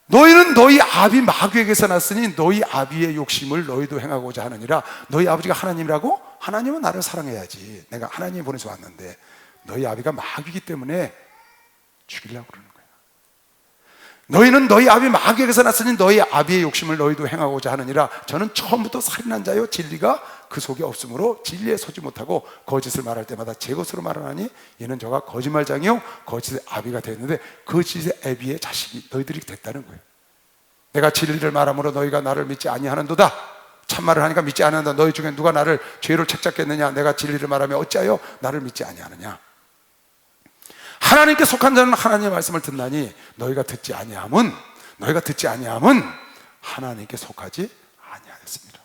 너희는 너희 아비 마귀에게서 났으니 너희 아비의 욕심을 너희도 행하고자 하느니라. 너희 아버지가 하나님이라고? 하나님은 나를 사랑해야지. 내가 하나님이 보내서 왔는데 너희 아비가 마귀이기 때문에 죽이려고 그러는 거야. 너희는 너희 아비 마귀에게서 났으니 너희 아비의 욕심을 너희도 행하고자 하느니라. 저는 처음부터 살인한 자요 진리가 그 속에 없으므로 진리에 서지 못하고 거짓을 말할 때마다 제 것으로 말하나니 이는 저가 거짓말장이요 거짓의 아비가 되었는데 거짓의 아비의 자식이 너희들이 됐다는 거예요. 내가 진리를 말함으로 너희가 나를 믿지 아니하는도다. 참말을 하니까 믿지 않는다. 너희 중에 누가 나를 죄로 책잡겠느냐? 내가 진리를 말하며 어찌하여 나를 믿지 아니하느냐? 하나님께 속한 자는 하나님의 말씀을 듣나니 너희가 듣지 아니함은 하나님께 속하지 아니하였습니다.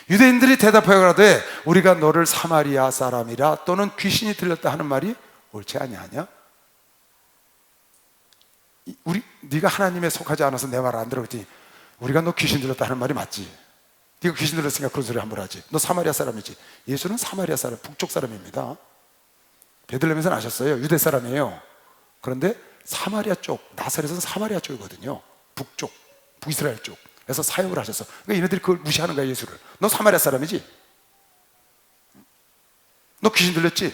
유대인들이 대답하여 가라되 우리가 너를 사마리아 사람이라 또는 귀신이 들렸다 하는 말이 옳지 아니하냐? 네가 하나님에 속하지 않아서 내 말을 안 들었지. 우리가 너 귀신 들렸다 하는 말이 맞지? 네가 귀신 들렸으니까 그런 소리 함부로 하지. 너 사마리아 사람이지. 예수는 사마리아 사람, 북쪽 사람입니다. 베들레헴에서 나셨어요. 유대 사람이에요. 그런데 사마리아 쪽, 나사렛은 사마리아 쪽이거든요. 북쪽, 북이스라엘 쪽. 그래서 사역을 하셨어. 그러니까 얘네들이 그걸 무시하는 거야, 예수를. 너 사마리아 사람이지? 너 귀신 들렸지?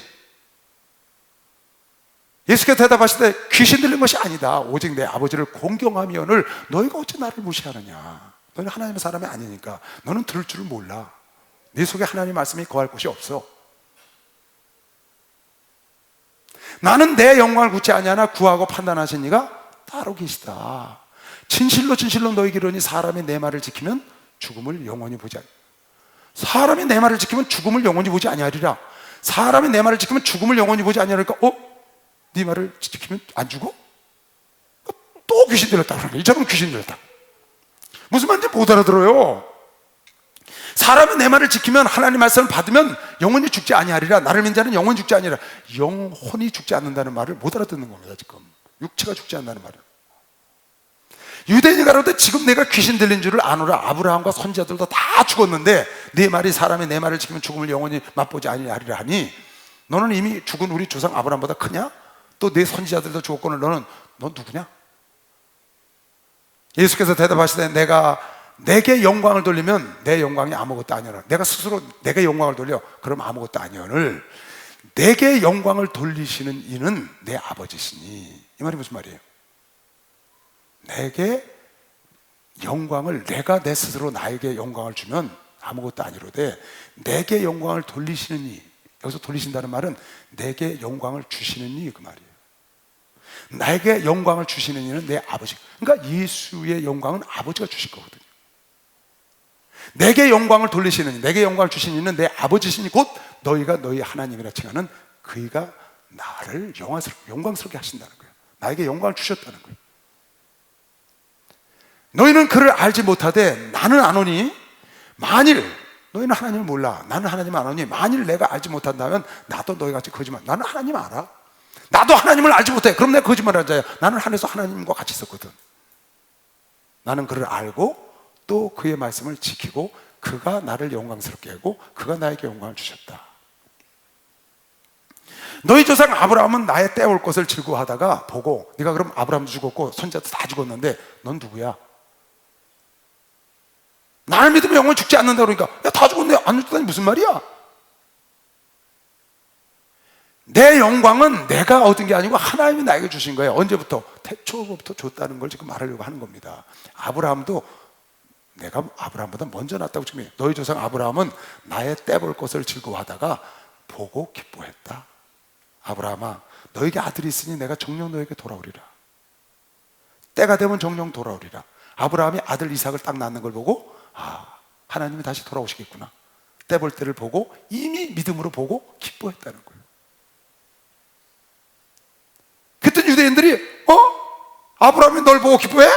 예수께서 대답하시되 귀신 들린 것이 아니다. 오직 내 아버지를 공경하면을 너희가 어찌 나를 무시하느냐? 너는 하나님의 사람이 아니니까 너는 들을 줄을 몰라. 네 속에 하나님의 말씀이 거할 곳이 없어. 나는 내 영광을 굳지 아니하나 구하고 판단하신 이가 따로 계시다. 진실로 진실로 너희에게 이르노니 사람이 내 말을 지키면 죽음을 영원히 보지 아니하리라. 사람이 내 말을 지키면 죽음을 영원히 보지 아니하리라. 사람이 내 말을 지키면 죽음을 영원히 보지 아니하리니까 네 말을 지키면 안 죽어? 또 귀신 들렸다 그러는 거야. 이 사람은 귀신 들렸다. 무슨 말인지 못 알아들어요. 사람이 내 말을 지키면 하나님 말씀을 받으면 영원히 죽지 아니하리라. 나를 믿는 자는 영원히 죽지 아니하리라. 영혼이 죽지 않는다는 말을 못 알아듣는 겁니다. 지금 육체가 죽지 않는다는 말을. 유대인이 가로되 지금 내가 귀신 들린 줄을 아노라. 아브라함과 선지자들도 다 죽었는데 네 말이 사람이 내 말을 지키면 죽음을 영원히 맛보지 아니하리라 하니 너는 이미 죽은 우리 조상 아브라함보다 크냐? 또 내 선지자들도 죽었거늘 넌 누구냐? 예수께서 대답하시되 내가 내게 영광을 돌리면 내 영광이 아무것도 아니오늘. 내가 스스로 내게 영광을 돌려 그럼 아무것도 아니오늘. 내게 영광을 돌리시는 이는 내 아버지시니. 이 말이 무슨 말이에요? 내게 영광을, 내가 내 스스로 나에게 영광을 주면 아무것도 아니로되 내게 영광을 돌리시는 이, 여기서 돌리신다는 말은 내게 영광을 주시는 이, 그 말이에요. 나에게 영광을 주시는 이는 내 아버지. 그러니까 예수의 영광은 아버지가 주실 거거든요. 내게 영광을 돌리시는 이, 내게 영광을 주시는 이는 내 아버지시니 곧 너희가 너희 하나님이라 칭하는 그이가 나를 영광스럽게 하신다는 거예요. 나에게 영광을 주셨다는 거예요. 너희는 그를 알지 못하되 나는 아노니 만일 너희는 하나님을 몰라. 나는 하나님을 아노니 만일 내가 알지 못한다면 나도 너희같이 거짓말. 나는 하나님 알아. 나도 하나님을 알지 못해. 그럼 내가 거짓말하는 자야. 나는 하늘에서 하나님과 같이 있었거든. 나는 그를 알고 또 그의 말씀을 지키고 그가 나를 영광스럽게 하고 그가 나에게 영광을 주셨다. 너희 조상 아브라함은 나의 때올 것을 즐거워하다가 보고 네가 그럼 아브라함도 죽었고 선지자도 다 죽었는데 넌 누구야? 나를 믿으면 영원히 죽지 않는다 그러니까 야, 다 죽었네. 안 죽다니 무슨 말이야? 내 영광은 내가 얻은 게 아니고 하나님이 나에게 주신 거예요. 언제부터? 태초부터 줬다는 걸 지금 말하려고 하는 겁니다. 아브라함도 내가 아브라함보다 먼저 났다고 지금 해요. 너희 조상 아브라함은 나의 떼볼 것을 즐거워하다가 보고 기뻐했다. 아브라함아, 너에게 아들이 있으니 내가 정녕 너에게 돌아오리라. 때가 되면 정녕 돌아오리라. 아브라함이 아들 이삭을 딱 낳는 걸 보고 하나님이 다시 돌아오시겠구나. 때 볼 때를 보고 이미 믿음으로 보고 기뻐했다는 거예요. 그때 유대인들이 아브라함이 널 보고 기뻐해?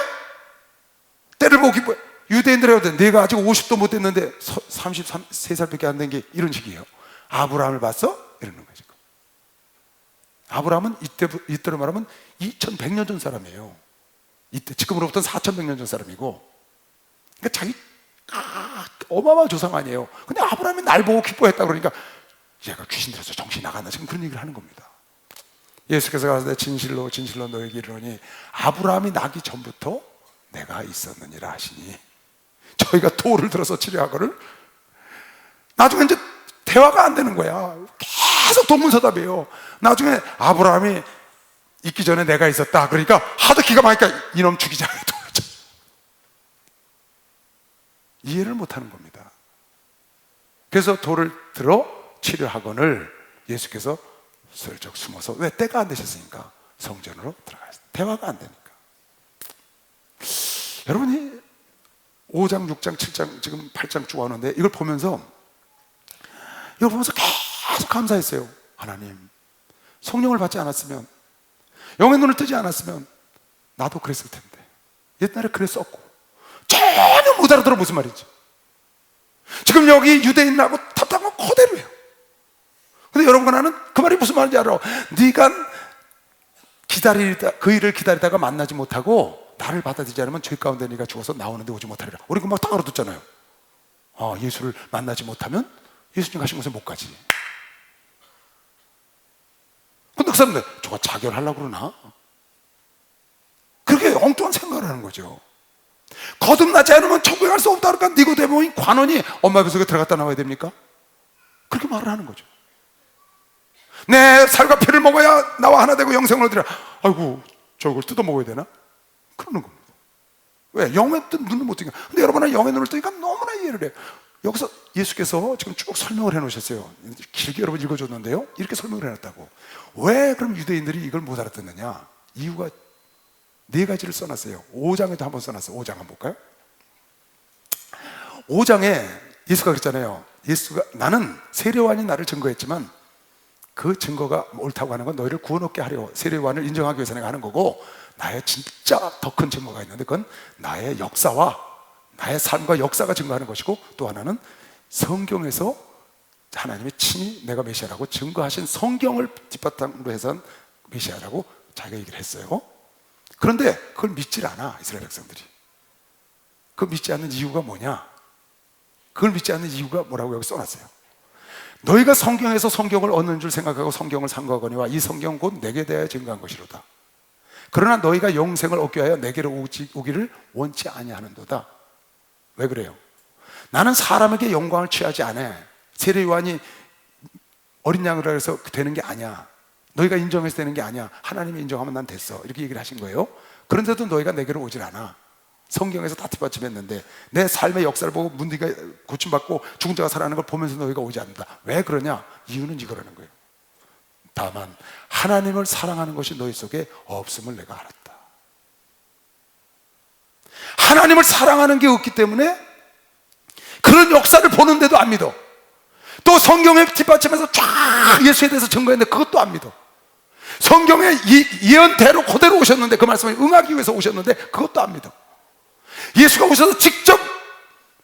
때를 보고 기뻐해? 유대인들이 하거든. 내가 아직 50도 못 됐는데 33살밖에 안 된 게 이런 식이에요. 아브라함을 봤어? 이러는 거죠. 아브라함은 이때로 말하면 2100년 전 사람이에요. 이때 지금으로부터는 4100년 전 사람이고, 그러니까 자기 어마어마한 조상 아니에요. 근데 아브라함이 날 보고 기뻐했다 그러니까 얘가 귀신 들어서 정신이 나갔나 지금 그런 얘기를 하는 겁니다. 예수께서 가서 진실로 진실로 너에게 이르노니 아브라함이 나기 전부터 내가 있었느니라 하시니, 저희가 돌을 들어서 치료하거를 나중에 이제 대화가 안 되는 거야. 계속 동문서답이에요. 나중에 아브라함이 있기 전에 내가 있었다 그러니까 하도 기가 막히니까 이놈 죽이자. 이해를 못하는 겁니다. 그래서 돌을 들어 치료하거늘 예수께서 슬쩍 숨어서, 왜? 때가 안 되셨으니까 성전으로 들어가셨어요. 대화가 안 되니까. 여러분이 5장, 6장, 7장, 지금 8장 쭉 하는데 이걸 보면서 계속 감사했어요. 하나님, 성령을 받지 않았으면, 영의 눈을 뜨지 않았으면 나도 그랬을 텐데. 옛날에 그랬었고 전혀 못 알아들어 무슨 말인지. 지금 여기 유대인하고 답답한 건 그대로예요. 근데 여러분과 나는 그 말이 무슨 말인지 알아. 네가 그 일을 기다리다가 만나지 못하고 나를 받아들이지 않으면 죄 가운데 네가 죽어서 나오는데 오지 못하리라. 우리 금방 딱 알아듣잖아요. 예수를 만나지 못하면 예수님 가신 곳에 못 가지. 근데 그 사람들 저거 자결하려고 그러나? 그렇게 엉뚱한 생각을 하는 거죠. 거듭나지 않으면 천국에 갈 수 없다. 그러니까 니고데모인 관원이 엄마 뱃속에 들어갔다 나와야 됩니까? 그렇게 말을 하는 거죠. 내 살과 피를 먹어야 나와 하나 되고 영생을 얻으리라. 아이고, 저걸 뜯어 먹어야 되나? 그러는 겁니다. 왜? 영의 눈을 못 뜨니까. 근데 여러분은 영의 눈을 뜨니까 너무나 이해를 해요. 여기서 예수께서 지금 쭉 설명을 해놓으셨어요. 길게 여러분 읽어줬는데요, 이렇게 설명을 해놨다고. 왜 그럼 유대인들이 이걸 못 알아듣느냐? 이유가 4가지를 써놨어요. 5장에도 한번 써놨어요. 5장 한번 볼까요? 5장에 예수가 그랬잖아요. 예수가, 나는 세례요한이 나를 증거했지만 그 증거가 옳다고 하는 건 너희를 구원 얻게 하려, 세례요한을 인정하기 위해서 내가 하는 거고, 나의 진짜 더 큰 증거가 있는데 그건 나의 역사와 나의 삶과 역사가 증거하는 것이고, 또 하나는 성경에서 하나님이 친히 내가 메시아라고 증거하신 성경을 뒷바탕으로 해서 메시아라고 자기가 얘기를 했어요. 그런데 그걸 믿질 않아, 이스라엘 백성들이. 그걸 믿지 않는 이유가 뭐냐? 그걸 믿지 않는 이유가 뭐라고 여기 써놨어요. 너희가 성경에서 성경을 얻는 줄 생각하고 성경을 상고하거니와 이 성경 곧 내게 대하여 증거한 것이로다. 그러나 너희가 영생을 얻기 위하여 내게로 오기를 원치 아니하는도다. 왜 그래요? 나는 사람에게 영광을 취하지 않아. 세례 요한이 어린 양으로 해서 되는 게 아니야. 너희가 인정해서 되는 게 아니야. 하나님이 인정하면 난 됐어. 이렇게 얘기를 하신 거예요. 그런데도 너희가 내게로 오질 않아. 성경에서 다 뒷받침했는데 내 삶의 역사를 보고 문제가 고침받고 죽은 자가 살아나는 걸 보면서 너희가 오지 않는다. 왜 그러냐? 이유는 이거라는 거예요. 다만 하나님을 사랑하는 것이 너희 속에 없음을 내가 알았다. 하나님을 사랑하는 게 없기 때문에 그런 역사를 보는데도 안 믿어. 또 성경에 뒷받침해서 쫙 예수에 대해서 증거했는데 그것도 안 믿어. 성경의 예언대로 그대로 오셨는데, 그 말씀을 응하기 위해서 오셨는데 그것도 안 믿어. 예수가 오셔서 직접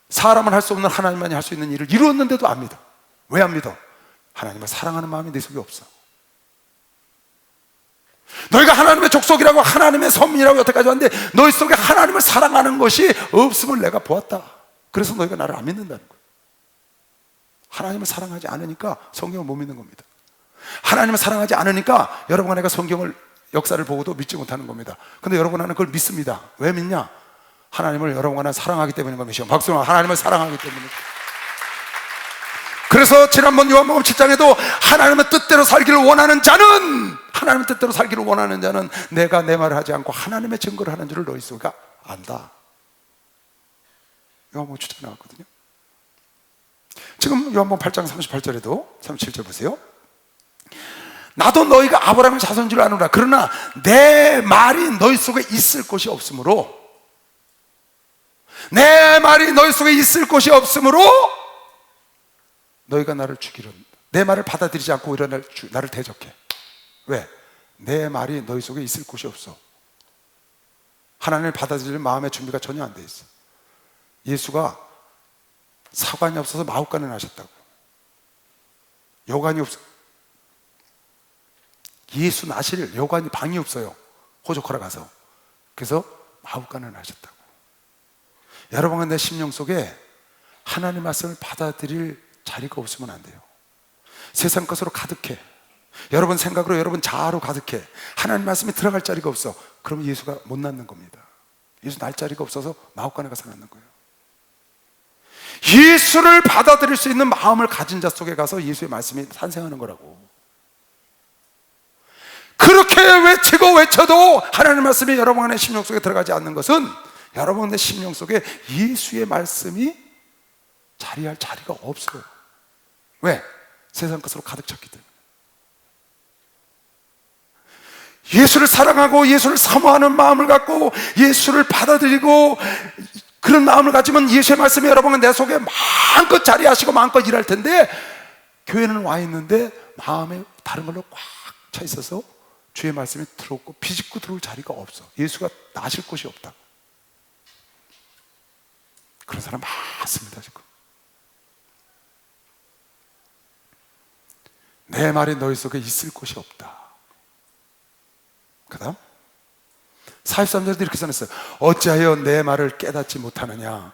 사람은 할 수 없는 하나님만이 할 수 있는 일을 이루었는데도 안 믿어. 왜 안 믿어? 하나님을 사랑하는 마음이 내 속에 없어. 너희가 하나님의 족속이라고 하나님의 선민이라고 여태까지 왔는데 너희 속에 하나님을 사랑하는 것이 없음을 내가 보았다. 그래서 너희가 나를 안 믿는다는 거예요. 하나님을 사랑하지 않으니까 성경을 못 믿는 겁니다. 하나님을 사랑하지 않으니까 여러분과 내가 성경을 역사를 보고도 믿지 못하는 겁니다. 근데 여러분 나는 그걸 믿습니다. 왜 믿냐? 하나님을 여러분과 나는 사랑하기 때문인 겁니다. 박수로 하나님을 사랑하기 때문에. 그래서 지난번 요한복음 7장에도 하나님의 뜻대로 살기를 원하는 자는, 하나님의 뜻대로 살기를 원하는 자는 내가 내 말을 하지 않고 하나님의 증거를 하는 줄을 너희 속에 안다. 요한복음 7장에 나왔거든요. 지금 요한복음 8장 38절에도 37절 보세요. 나도 너희가 아브라함의 자손인 줄 아노라. 그러나 내 말이 너희 속에 있을 곳이 없으므로, 내 말이 너희 속에 있을 곳이 없으므로 너희가 나를 죽이려, 내 말을 받아들이지 않고 오히려 나를 대적해. 왜? 내 말이 너희 속에 있을 곳이 없어. 하나님을 받아들일 마음의 준비가 전혀 안 돼 있어. 예수가 사관이 없어서 마हु간을 하셨다고. 여관이 없어. 예수 나실 여관이 방이 없어요. 호적하러 가서. 그래서 마हु간을 하셨다고. 여러분과 내 심령 속에 하나님 말씀을 받아들일 자리가 없으면 안 돼요. 세상 것으로 가득해. 여러분 생각으로, 여러분 자아로 가득해. 하나님 말씀이 들어갈 자리가 없어. 그러면 예수가 못 낳는 겁니다. 예수 날 자리가 없어서 마हु간에 가서 낳는 거예요. 예수를 받아들일 수 있는 마음을 가진 자 속에 가서 예수의 말씀이 탄생하는 거라고. 그렇게 외치고 외쳐도 하나님 말씀이 여러분 안에 심령 속에 들어가지 않는 것은 여러분의 심령 속에 예수의 말씀이 자리할 자리가 없어요. 왜? 세상 것으로 가득 찼기 때문에. 예수를 사랑하고 예수를 사모하는 마음을 갖고 예수를 받아들이고 그런 마음을 가지면 예수의 말씀이 여러분은 내 속에 마음껏 자리하시고 마음껏 일할 텐데, 교회는 와 있는데 마음에 다른 걸로 꽉 차 있어서 주의 말씀이 들어오고 비집고 들어올 자리가 없어. 예수가 나실 곳이 없다. 그런 사람 많습니다 지금. 내 말이 너희 속에 있을 곳이 없다. 그 다음 43절도 이렇게 써놨어요. 어찌하여 내 말을 깨닫지 못하느냐.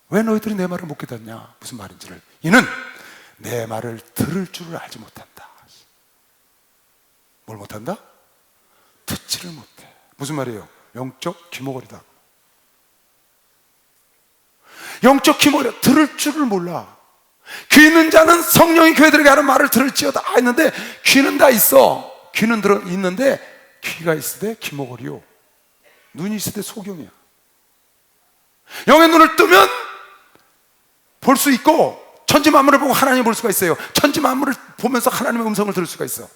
왜 너희들이 내 말을 못 깨닫냐. 무슨 말인지를. 이는 내 말을 들을 줄을 알지 못한다. 뭘 못한다? 듣지를 못해. 무슨 말이에요? 영적 귀머거리다. 영적 귀머거리. 들을 줄을 몰라. 귀 있는 자는 성령이 교회들에게 하는 말을 들을지어다 했는데, 귀는 다 있어. 귀는 들어 있는데 귀가 있을 때 귀머거리요, 눈이 있을 때 소경이야. 영의 눈을 뜨면 볼 수 있고, 천지 만물을 보고 하나님을 볼 수가 있어요. 천지 만물을 보면서 하나님의 음성을 들을 수가 있어.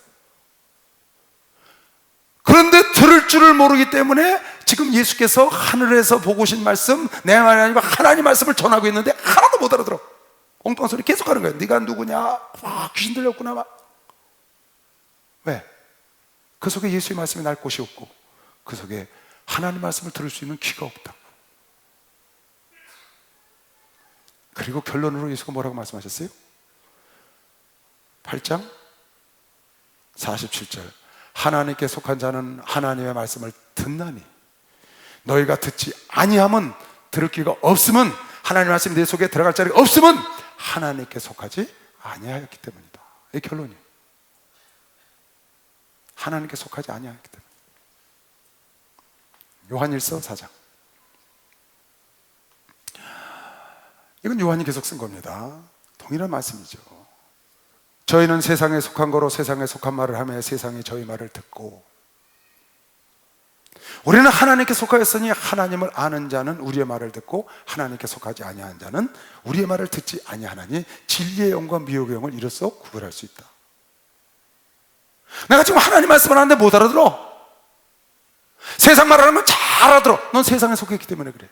그런데 들을 줄을 모르기 때문에 지금 예수께서 하늘에서 보고 오신 말씀, 내 말이 아니고 하나님 말씀을 전하고 있는데 하나도 못 알아들어. 엉뚱한 소리 계속 하는 거야. 네가 누구냐? 와, 귀신 들렸구나 막. 왜? 그 속에 예수의 말씀이 날 곳이 없고 그 속에 하나님 말씀을 들을 수 있는 귀가 없다고. 그리고 결론으로 예수가 뭐라고 말씀하셨어요? 8장 47절. 하나님께 속한 자는 하나님의 말씀을 듣나니 너희가 듣지 아니하면, 들을 귀가 없으면, 하나님의 말씀이 내 속에 들어갈 자리가 없으면 하나님께 속하지 아니하였기 때문이다. 이 결론이에요. 하나님께 속하지 아니하였기 때문에. 요한일서 4장. 이건 요한이 계속 쓴 겁니다. 동일한 말씀이죠. 저희는 세상에 속한 거로 세상에 속한 말을 하며 세상이 저희 말을 듣고, 우리는 하나님께 속하였으니 하나님을 아는 자는 우리의 말을 듣고 하나님께 속하지 아니한 자는 우리의 말을 듣지 아니하나니 진리의 영과 미혹의 영을 이로써 구별할 수 있다. 내가 지금 하나님 말씀을 하는데 못 알아들어. 세상 말 하면 잘 알아들어. 넌 세상에 속했기 때문에 그래.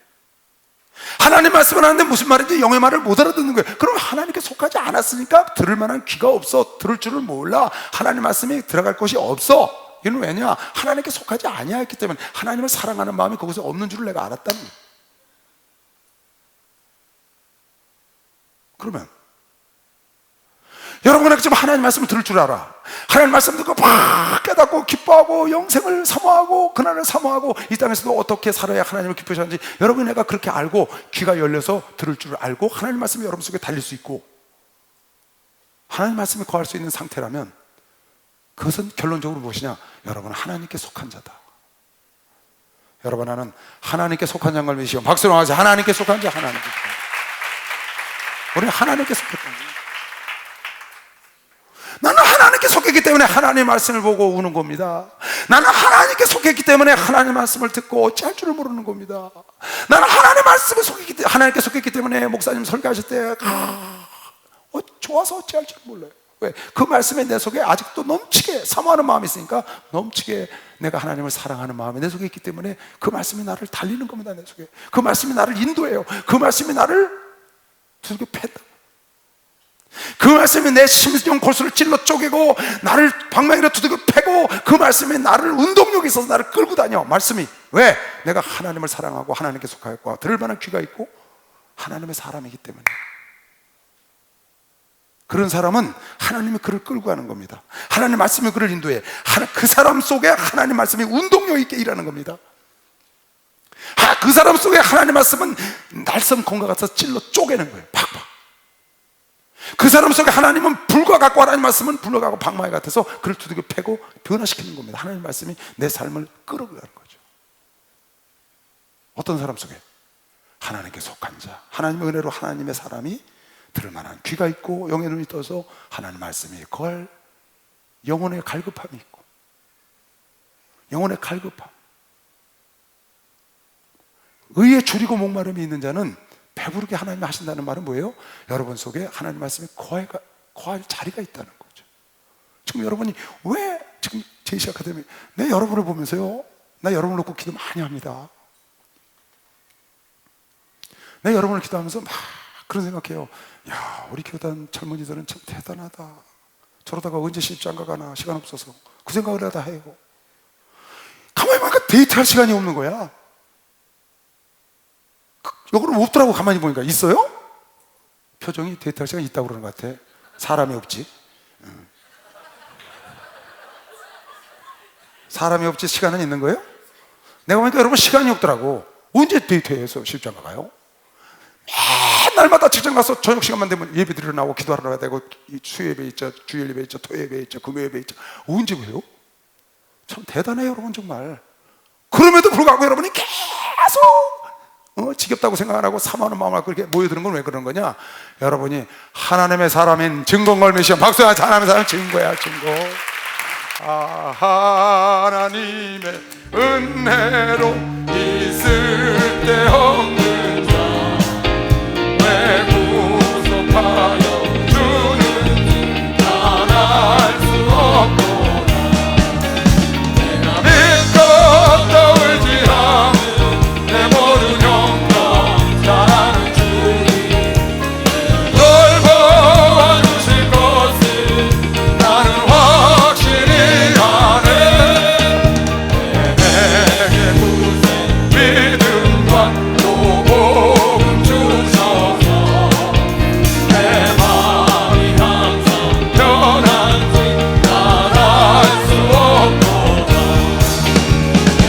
하나님 말씀을 하는데 무슨 말인지 영의 말을 못 알아듣는 거예요. 그럼 하나님께 속하지 않았으니까 들을 만한 귀가 없어. 들을 줄을 몰라. 하나님 말씀이 들어갈 곳이 없어. 이는 왜냐? 하나님께 속하지 아니하였기 때문에. 하나님을 사랑하는 마음이 거기서 없는 줄을 내가 알았다는 거예요. 그러면 여러분은 지금 하나님 말씀을 들을 줄 알아. 하나님 말씀 듣고 막 깨닫고 기뻐하고 영생을 사모하고 그날을 사모하고 이 땅에서도 어떻게 살아야 하나님을 기쁘게 하는지 여러분이 내가 그렇게 알고 귀가 열려서 들을 줄 알고 하나님 말씀이 여러분 속에 달릴 수 있고 하나님 말씀에 거할 수 있는 상태라면, 그것은 결론적으로 무엇이냐? 여러분은 하나님께 속한 자다. 여러분, 나는 하나님께 속한 자인 걸 믿으시고 박수로 하세요. 하나님께 속한 자, 하나님께 속한 자. 우리는 하나님께 속했다. 나는 하나님께 속했기 때문에 하나님의 말씀을 보고 우는 겁니다. 나는 하나님께 속했기 때문에 하나님의 말씀을 듣고 어찌할 줄을 모르는 겁니다. 나는 하나님께 속했기 때문에 목사님 설교하실 때 좋아서 어찌할 줄 몰라요. 왜? 그 말씀이 내 속에 아직도 넘치게 사모하는 마음이 있으니까 넘치게 내가 하나님을 사랑하는 마음이 내 속에 있기 때문에 그 말씀이 나를 달리는 겁니다. 내 속에 그 말씀이 나를 인도해요. 그 말씀이 나를 두들겨 팬다. 그 말씀이 내 심령 골수를 찔러 쪼개고 나를 방망이로 두들겨 패고 그 말씀이 나를 운동력이 있어서 나를 끌고 다녀. 말씀이 왜? 내가 하나님을 사랑하고 하나님께 속하였고 들을 만한 귀가 있고 하나님의 사람이기 때문에. 그런 사람은 하나님이 그를 끌고 가는 겁니다. 하나님 말씀이 그를 인도해. 그 사람 속에 하나님 말씀이 운동력 있게 일하는 겁니다. 그 사람 속에 하나님 말씀은 날선 검과 같아서 찔러 쪼개는 거예요. 팍팍. 그 사람 속에 하나님은 불과 같고 하나님 말씀은 불과 같고 방망이 같아서 그를 두들겨 패고 변화시키는 겁니다. 하나님 말씀이 내 삶을 끌어가는 거죠. 어떤 사람 속에? 하나님께 속한 자, 하나님의 은혜로 하나님의 사람이 들을 만한 귀가 있고 영의 눈이 떠서 하나님 말씀이 거할 영혼의 갈급함이 있고 영혼의 갈급함, 의에 줄이고 목마름이 있는 자는 배부르게 하나님이 하신다는 말은 뭐예요? 여러분 속에 하나님 말씀이 거할 자리가 있다는 거죠. 지금 여러분이 왜 지금 제시 아카데미 내 여러분을 보면서요, 나 여러분을 놓고 기도 많이 합니다. 내 여러분을 기도하면서 막 그런 생각해요. 야, 우리 교단 젊은이들은 참 대단하다. 저러다가 언제 시집장가 가나 시간 없어서 그 생각을 하다 해요. 가만히 보니까 데이트할 시간이 없는 거야. 요거는 없더라고. 가만히 보니까. 있어요? 표정이 데이트할 시간이 있다고 그러는 것 같아. 사람이 없지. 사람이 없지 시간은 있는 거예요? 내가 보니까 여러분 시간이 없더라고. 언제 데이트해서 시집장가 가요? 맨날마다 직장 가서 저녁 시간만 되면 예배 드리러 나오고 기도하러 가야 되고 수요예배 있죠, 주일예배 있죠, 토요예배 있죠, 금요예배 있죠. 언제 그래요? 참 대단해요 여러분 정말. 그럼에도 불구하고 여러분이 계속 지겹다고 생각 안 하고 사모하는 마음을 그렇게 모여드는 건 왜 그런 거냐? 여러분이 하나님의 사람인 증거 걸으시면 박수. 하나님의 사람 증거야, 증거. 하나님의 은혜로 있을 때 없는 자 왜 구속하여 주는지 난 알 수 없구나. 내가 믿고 떠올지 않은 내 모든 영광 잘하는 주님 널 보아주실 것을 나는 확실히 아네. 내게 무슨 믿음과 또 복음 주셔서 내 마음이 항상 편한지 난 알 수 없도다.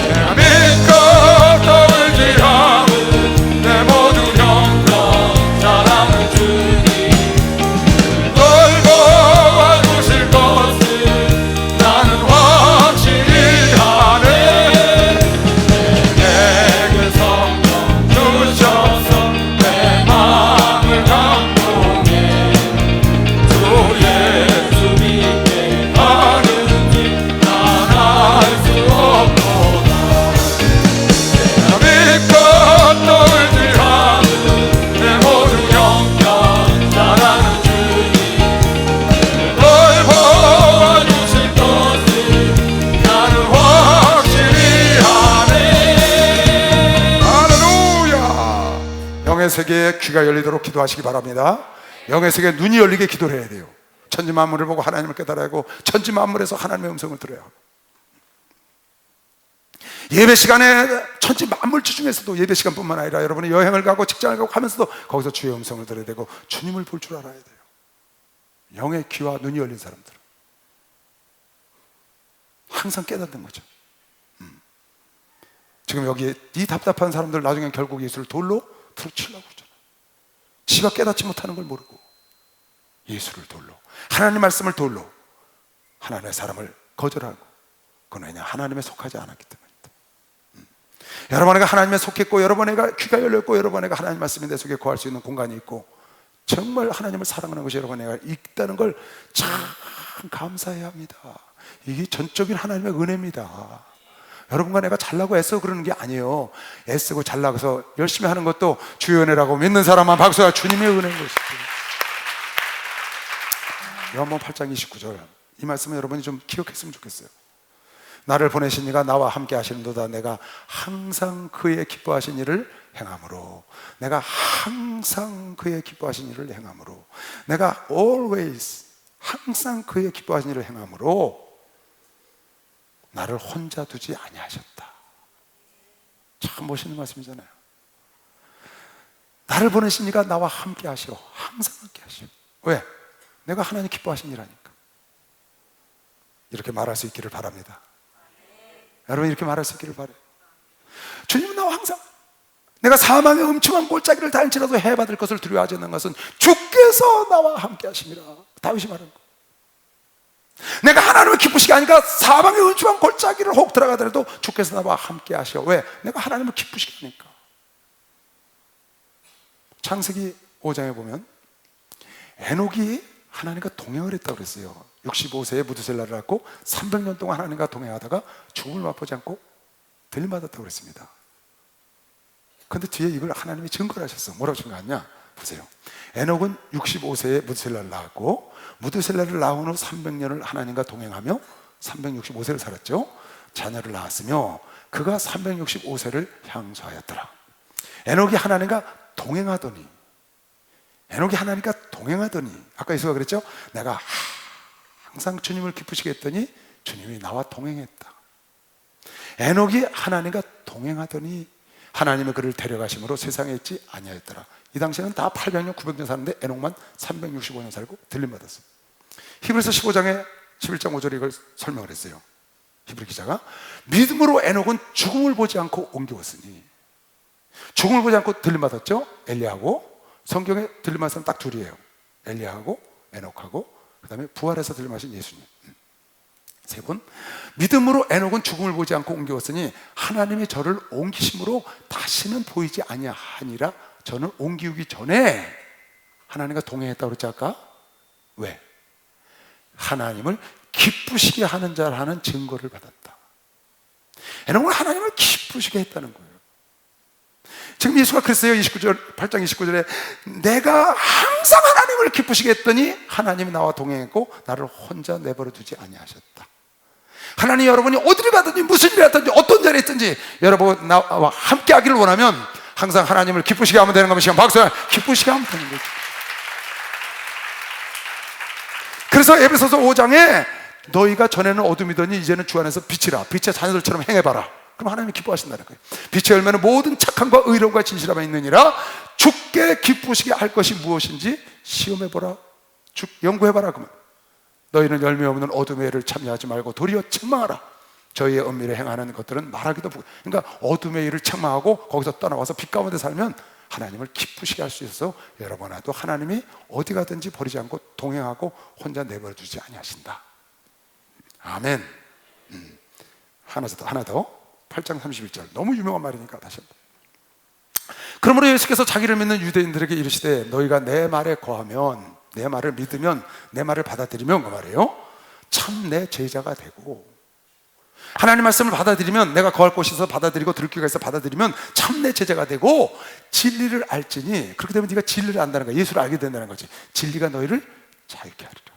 내가 믿고 떠올지 않은 내 모든 영광 잘하는 주님 널 보아주실 것을 나는 확실히 아네. 내게 성령 주셔서 내 마음을 감동해 주 예수 믿게 하는지 난 알 수 없도다. 내가 믿고 떠올지 않은 내 모든 영광 잘하는 주님 널 보아주실 것을 나는 확실히 아네. 할렐루야. 영의 세계에 귀가 열리도록 기도하시기 바랍니다. 영의 세계에 눈이 열리게 기도를 해야 돼요. 천지 만물을 보고 하나님을 깨달아야 하고 천지 만물에서 하나님의 음성을 들어야 하고 예배 시간에 천지 만물주 중에서도 예배 시간뿐만 아니라 여러분이 여행을 가고 직장을 가고 하면서도 거기서 주의 음성을 들어야 되고 주님을 볼 줄 알아야 돼요. 영의 귀와 눈이 열린 사람들은 항상 깨닫는 거죠. 지금 여기 이 답답한 사람들 나중에 결국 예수를 돌로 치려고 그러잖아요. 지가 깨닫지 못하는 걸 모르고 예수를 돌로, 하나님 말씀을 돌로, 하나님의 사람을 거절하고. 그건 왜냐? 하나님에 속하지 않았기 때문입니다. 여러분에게 하나님에 속했고 여러분에게 귀가 열렸고 여러분에게 하나님 말씀이 내 속에 거할 수 있는 공간이 있고 정말 하나님을 사랑하는 것이 여러분에게 있다는 걸 참 감사해야 합니다. 이게 전적인 하나님의 은혜입니다. 여러분과 내가 잘나고 애써 그러는 게 아니에요. 애쓰고 잘나서 열심히 하는 것도 주의 은혜라고 믿는 사람만 박수야. 주님의 은혜인 것이죠. 요한복음 8장 29절, 이 말씀을 여러분이 좀 기억했으면 좋겠어요. 나를 보내신 이가 나와 함께 하시는도다. 내가 항상 그의 기뻐하신 일을 행함으로, 내가 항상 그의 기뻐하신 일을 행함으로, 내가 always 항상 그의 기뻐하신 일을 행함으로 나를 혼자 두지 아니하셨다. 참 멋있는 말씀이잖아요. 나를 보내신 이가 나와 함께 하시오. 항상 함께 하시오. 왜? 내가 하나님 기뻐하신 일하니까. 이렇게 말할 수 있기를 바랍니다. 여러분, 이렇게 말할 수 있기를 바라요. 주님은 나와 항상, 내가 사망의 음침한 골짜기를 다닐지라도 해받을 것을 두려워하지 않는 것은 주께서 나와 함께 하심이라. 다윗이 말한 거. 내가 하나님을 기쁘시게 하니까 사망의 음침한 골짜기를 혹 들어가더라도 주께서 나와 함께 하시오. 왜? 내가 하나님을 기쁘시게 하니까. 창세기 5장에 보면 에녹이 하나님과 동행을 했다고 그랬어요. 65세에 무드셀라를 낳고 300년 동안 하나님과 동행하다가 죽음을 맛보지 않고 들림받았다고 그랬습니다. 그런데 뒤에 이걸 하나님이 증거를 하셨어. 뭐라고 증거하냐? 보세요. 에녹은 65세에 무드셀라를 낳았고, 무드셀라를 낳은 후 300년을 하나님과 동행하며 365세를 살았죠. 자녀를 낳았으며 그가 365세를 향수하였더라. 에녹이 하나님과 동행하더니, 아까 예수가 그랬죠? 내가 항상 주님을 기쁘시게 했더니 주님이 나와 동행했다. 에녹이 하나님과 동행하더니 하나님의 그를 데려가심으로 세상에 있지 아니하였더라. 이 당시에는 다 800년 900년 사는데 에녹만 365년 살고 들림받았어요. 히브리서 15장에 11장 5절에 이걸 설명을 했어요. 히브리 기자가 믿음으로 에녹은 죽음을 보지 않고 옮겨왔으니, 죽음을 보지 않고 들림받았죠. 엘리야하고, 성경에 들림받은 사람 딱 둘이에요. 엘리야하고 에녹하고, 그 다음에 부활해서 들림하신 예수님, 세 분. 믿음으로 에녹은 죽음을 보지 않고 옮겨왔으니 하나님이 저를 옮기심으로 다시는 보이지 아니하니라. 저는 옮기기 전에 하나님과 동행했다고 그랬지 아까? 왜? 하나님을 기쁘시게 하는 자라는 증거를 받았다. 에녹은 하나님을 기쁘시게 했다는 거예요. 지금 예수가 그랬어요. 8장 29절에 내가 항상 하나님을 기쁘시게 했더니 하나님이 나와 동행했고 나를 혼자 내버려 두지 아니하셨다. 하나님, 여러분이 어디를 가든지 무슨 일을 하든지 어떤 자리에 있든지 여러분 나와 함께 하기를 원하면 항상 하나님을 기쁘시게 하면 되는 겁니다. 박수! 기쁘시게 하면 되는 거죠. 그래서 에베소서 5장에 너희가 전에는 어둠이더니 이제는 주 안에서 빛이라, 빛의 자녀들처럼 행해봐라. 그럼 하나님이 기뻐하신다는 거예요. 빛의 열매는 모든 착함과 의로움과 진실함에 있느니라. 주께 기쁘시게 할 것이 무엇인지 시험해보라, 연구해봐라. 그러면 너희는 열매 없는 어둠의 일을 참여하지 말고 도리어 책망하라. 저희의 은밀히 행하는 것들은 말하기도 부끄러워. 그러니까 어둠의 일을 책망하고 거기서 떠나와서 빛 가운데 살면 하나님을 기쁘시게 할 수 있어서 여러분아도 하나님이 어디 가든지 버리지 않고 동행하고 혼자 내버려 두지 아니하신다. 아멘. 하나 더 8장 31절, 너무 유명한 말이니까 다시 한번. 그러므로 예수께서 자기를 믿는 유대인들에게 이르시되 너희가 내 말에 거하면, 내 말을 믿으면, 내 말을 받아들이면, 그 말이에요, 참 내 제자가 되고, 하나님 말씀을 받아들이면, 내가 거할 곳에서 받아들이고 들을 귀가 있어 받아들이면 참 내 제자가 되고 진리를 알지니. 그렇게 되면 네가 진리를 안다는 거야. 예수를 알게 된다는 거지. 진리가 너희를 자유케 하리라.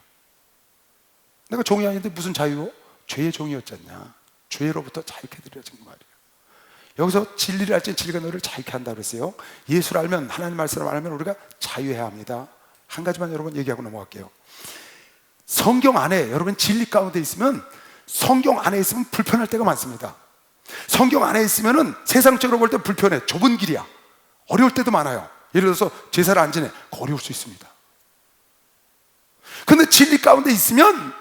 내가 종이 아닌데 무슨 자유요? 죄의 종이었지 않냐. 죄로부터 자유케 드려진 말이에요. 여기서 진리를 알지, 진리가 너희를 자유케 한다고 그랬어요. 예수를 알면, 하나님 말씀을 알면 우리가 자유해야 합니다. 한 가지만 여러분 얘기하고 넘어갈게요. 성경 안에, 여러분 진리 가운데 있으면, 성경 안에 있으면 불편할 때가 많습니다. 성경 안에 있으면은 세상적으로 볼 때 불편해. 좁은 길이야. 어려울 때도 많아요. 예를 들어서 제사를 안 지내, 어려울 수 있습니다. 근데 진리 가운데 있으면,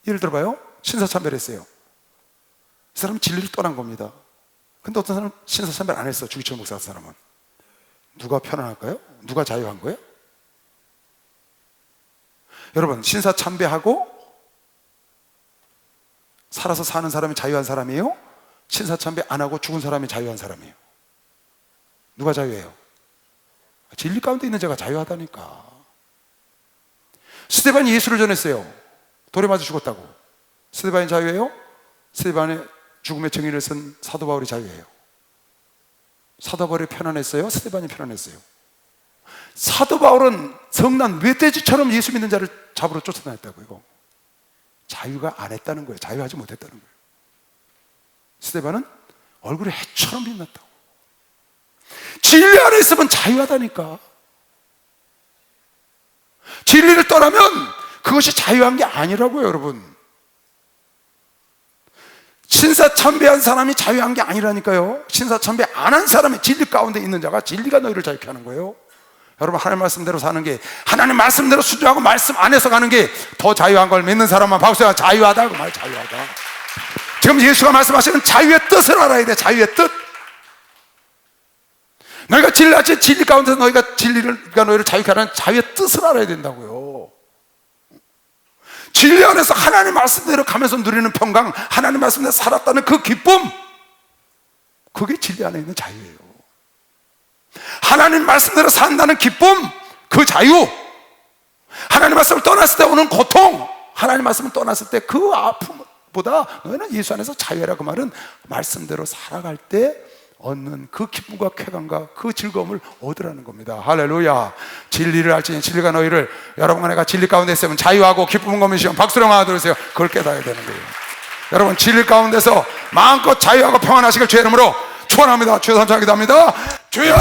예를 들어봐요, 신사참배를 했어요. 이 사람은 진리를 떠난 겁니다. 근데 어떤 사람은 신사참배 안 했어. 주기철 목사 같은 사람은. 누가 편안할까요? 누가 자유한 거예요? 여러분, 신사참배하고 살아서 사는 사람이 자유한 사람이에요? 신사참배 안 하고 죽은 사람이 자유한 사람이에요? 누가 자유해요? 진리 가운데 있는 자가 자유하다니까. 스데반이 예수를 전했어요. 돌에 맞아 죽었다고. 스데반이 자유해요? 스데반의 죽음의 증인을 쓴 사도 바울이 자유해요. 사도 바울이 편안했어요? 스데반이 편안했어요? 사도 바울은 성난 멧돼지처럼 예수 믿는 자를 잡으러 쫓아다녔다고요. 자유가 안 했다는 거예요. 자유하지 못했다는 거예요. 스데반은 얼굴이 해처럼 빛났다고. 진리 안에 있으면 자유하다니까. 진리를 떠나면 그것이 자유한 게 아니라고요, 여러분. 신사참배한 사람이 자유한 게 아니라니까요. 신사참배 안 한 사람이 진리 가운데 있는 자가 진리가 너희를 자유케 하는 거예요. 여러분, 하나님 말씀대로 사는 게, 하나님 말씀대로 순종하고 말씀 안에서 가는 게 더 자유한 걸 믿는 사람만 박수야. 자유하다 그 말, 자유하다. 지금 예수가 말씀하시는 자유의 뜻을 알아야 돼. 자유의 뜻. 너희가 진리같이 진리 가운데서 진리가 너희를 자유케 하는 자유의 뜻을 알아야 된다고요. 진리 안에서 하나님 말씀대로 가면서 누리는 평강, 하나님 말씀대로 살았다는 그 기쁨, 그게 진리 안에 있는 자유예요. 하나님 말씀대로 산다는 기쁨, 그 자유, 하나님 말씀을 떠났을 때 오는 고통, 하나님 말씀을 떠났을 때 그 아픔보다 너희는 예수 안에서 자유해라. 그 말은 말씀대로 살아갈 때 얻는 그 기쁨과 쾌감과 그 즐거움을 얻으라는 겁니다. 할렐루야. 진리를 알지니 진리가 너희를, 여러분과 내가 진리 가운데 있으면 자유하고 기쁨은 것이면 박수로 하나 들으세요. 그걸 깨달아야 되는 거예요. 여러분, 진리 가운데서 마음껏 자유하고 평안하시길 주의 이름으로 축원합니다. 주여 감사하기도 합니다. 주여.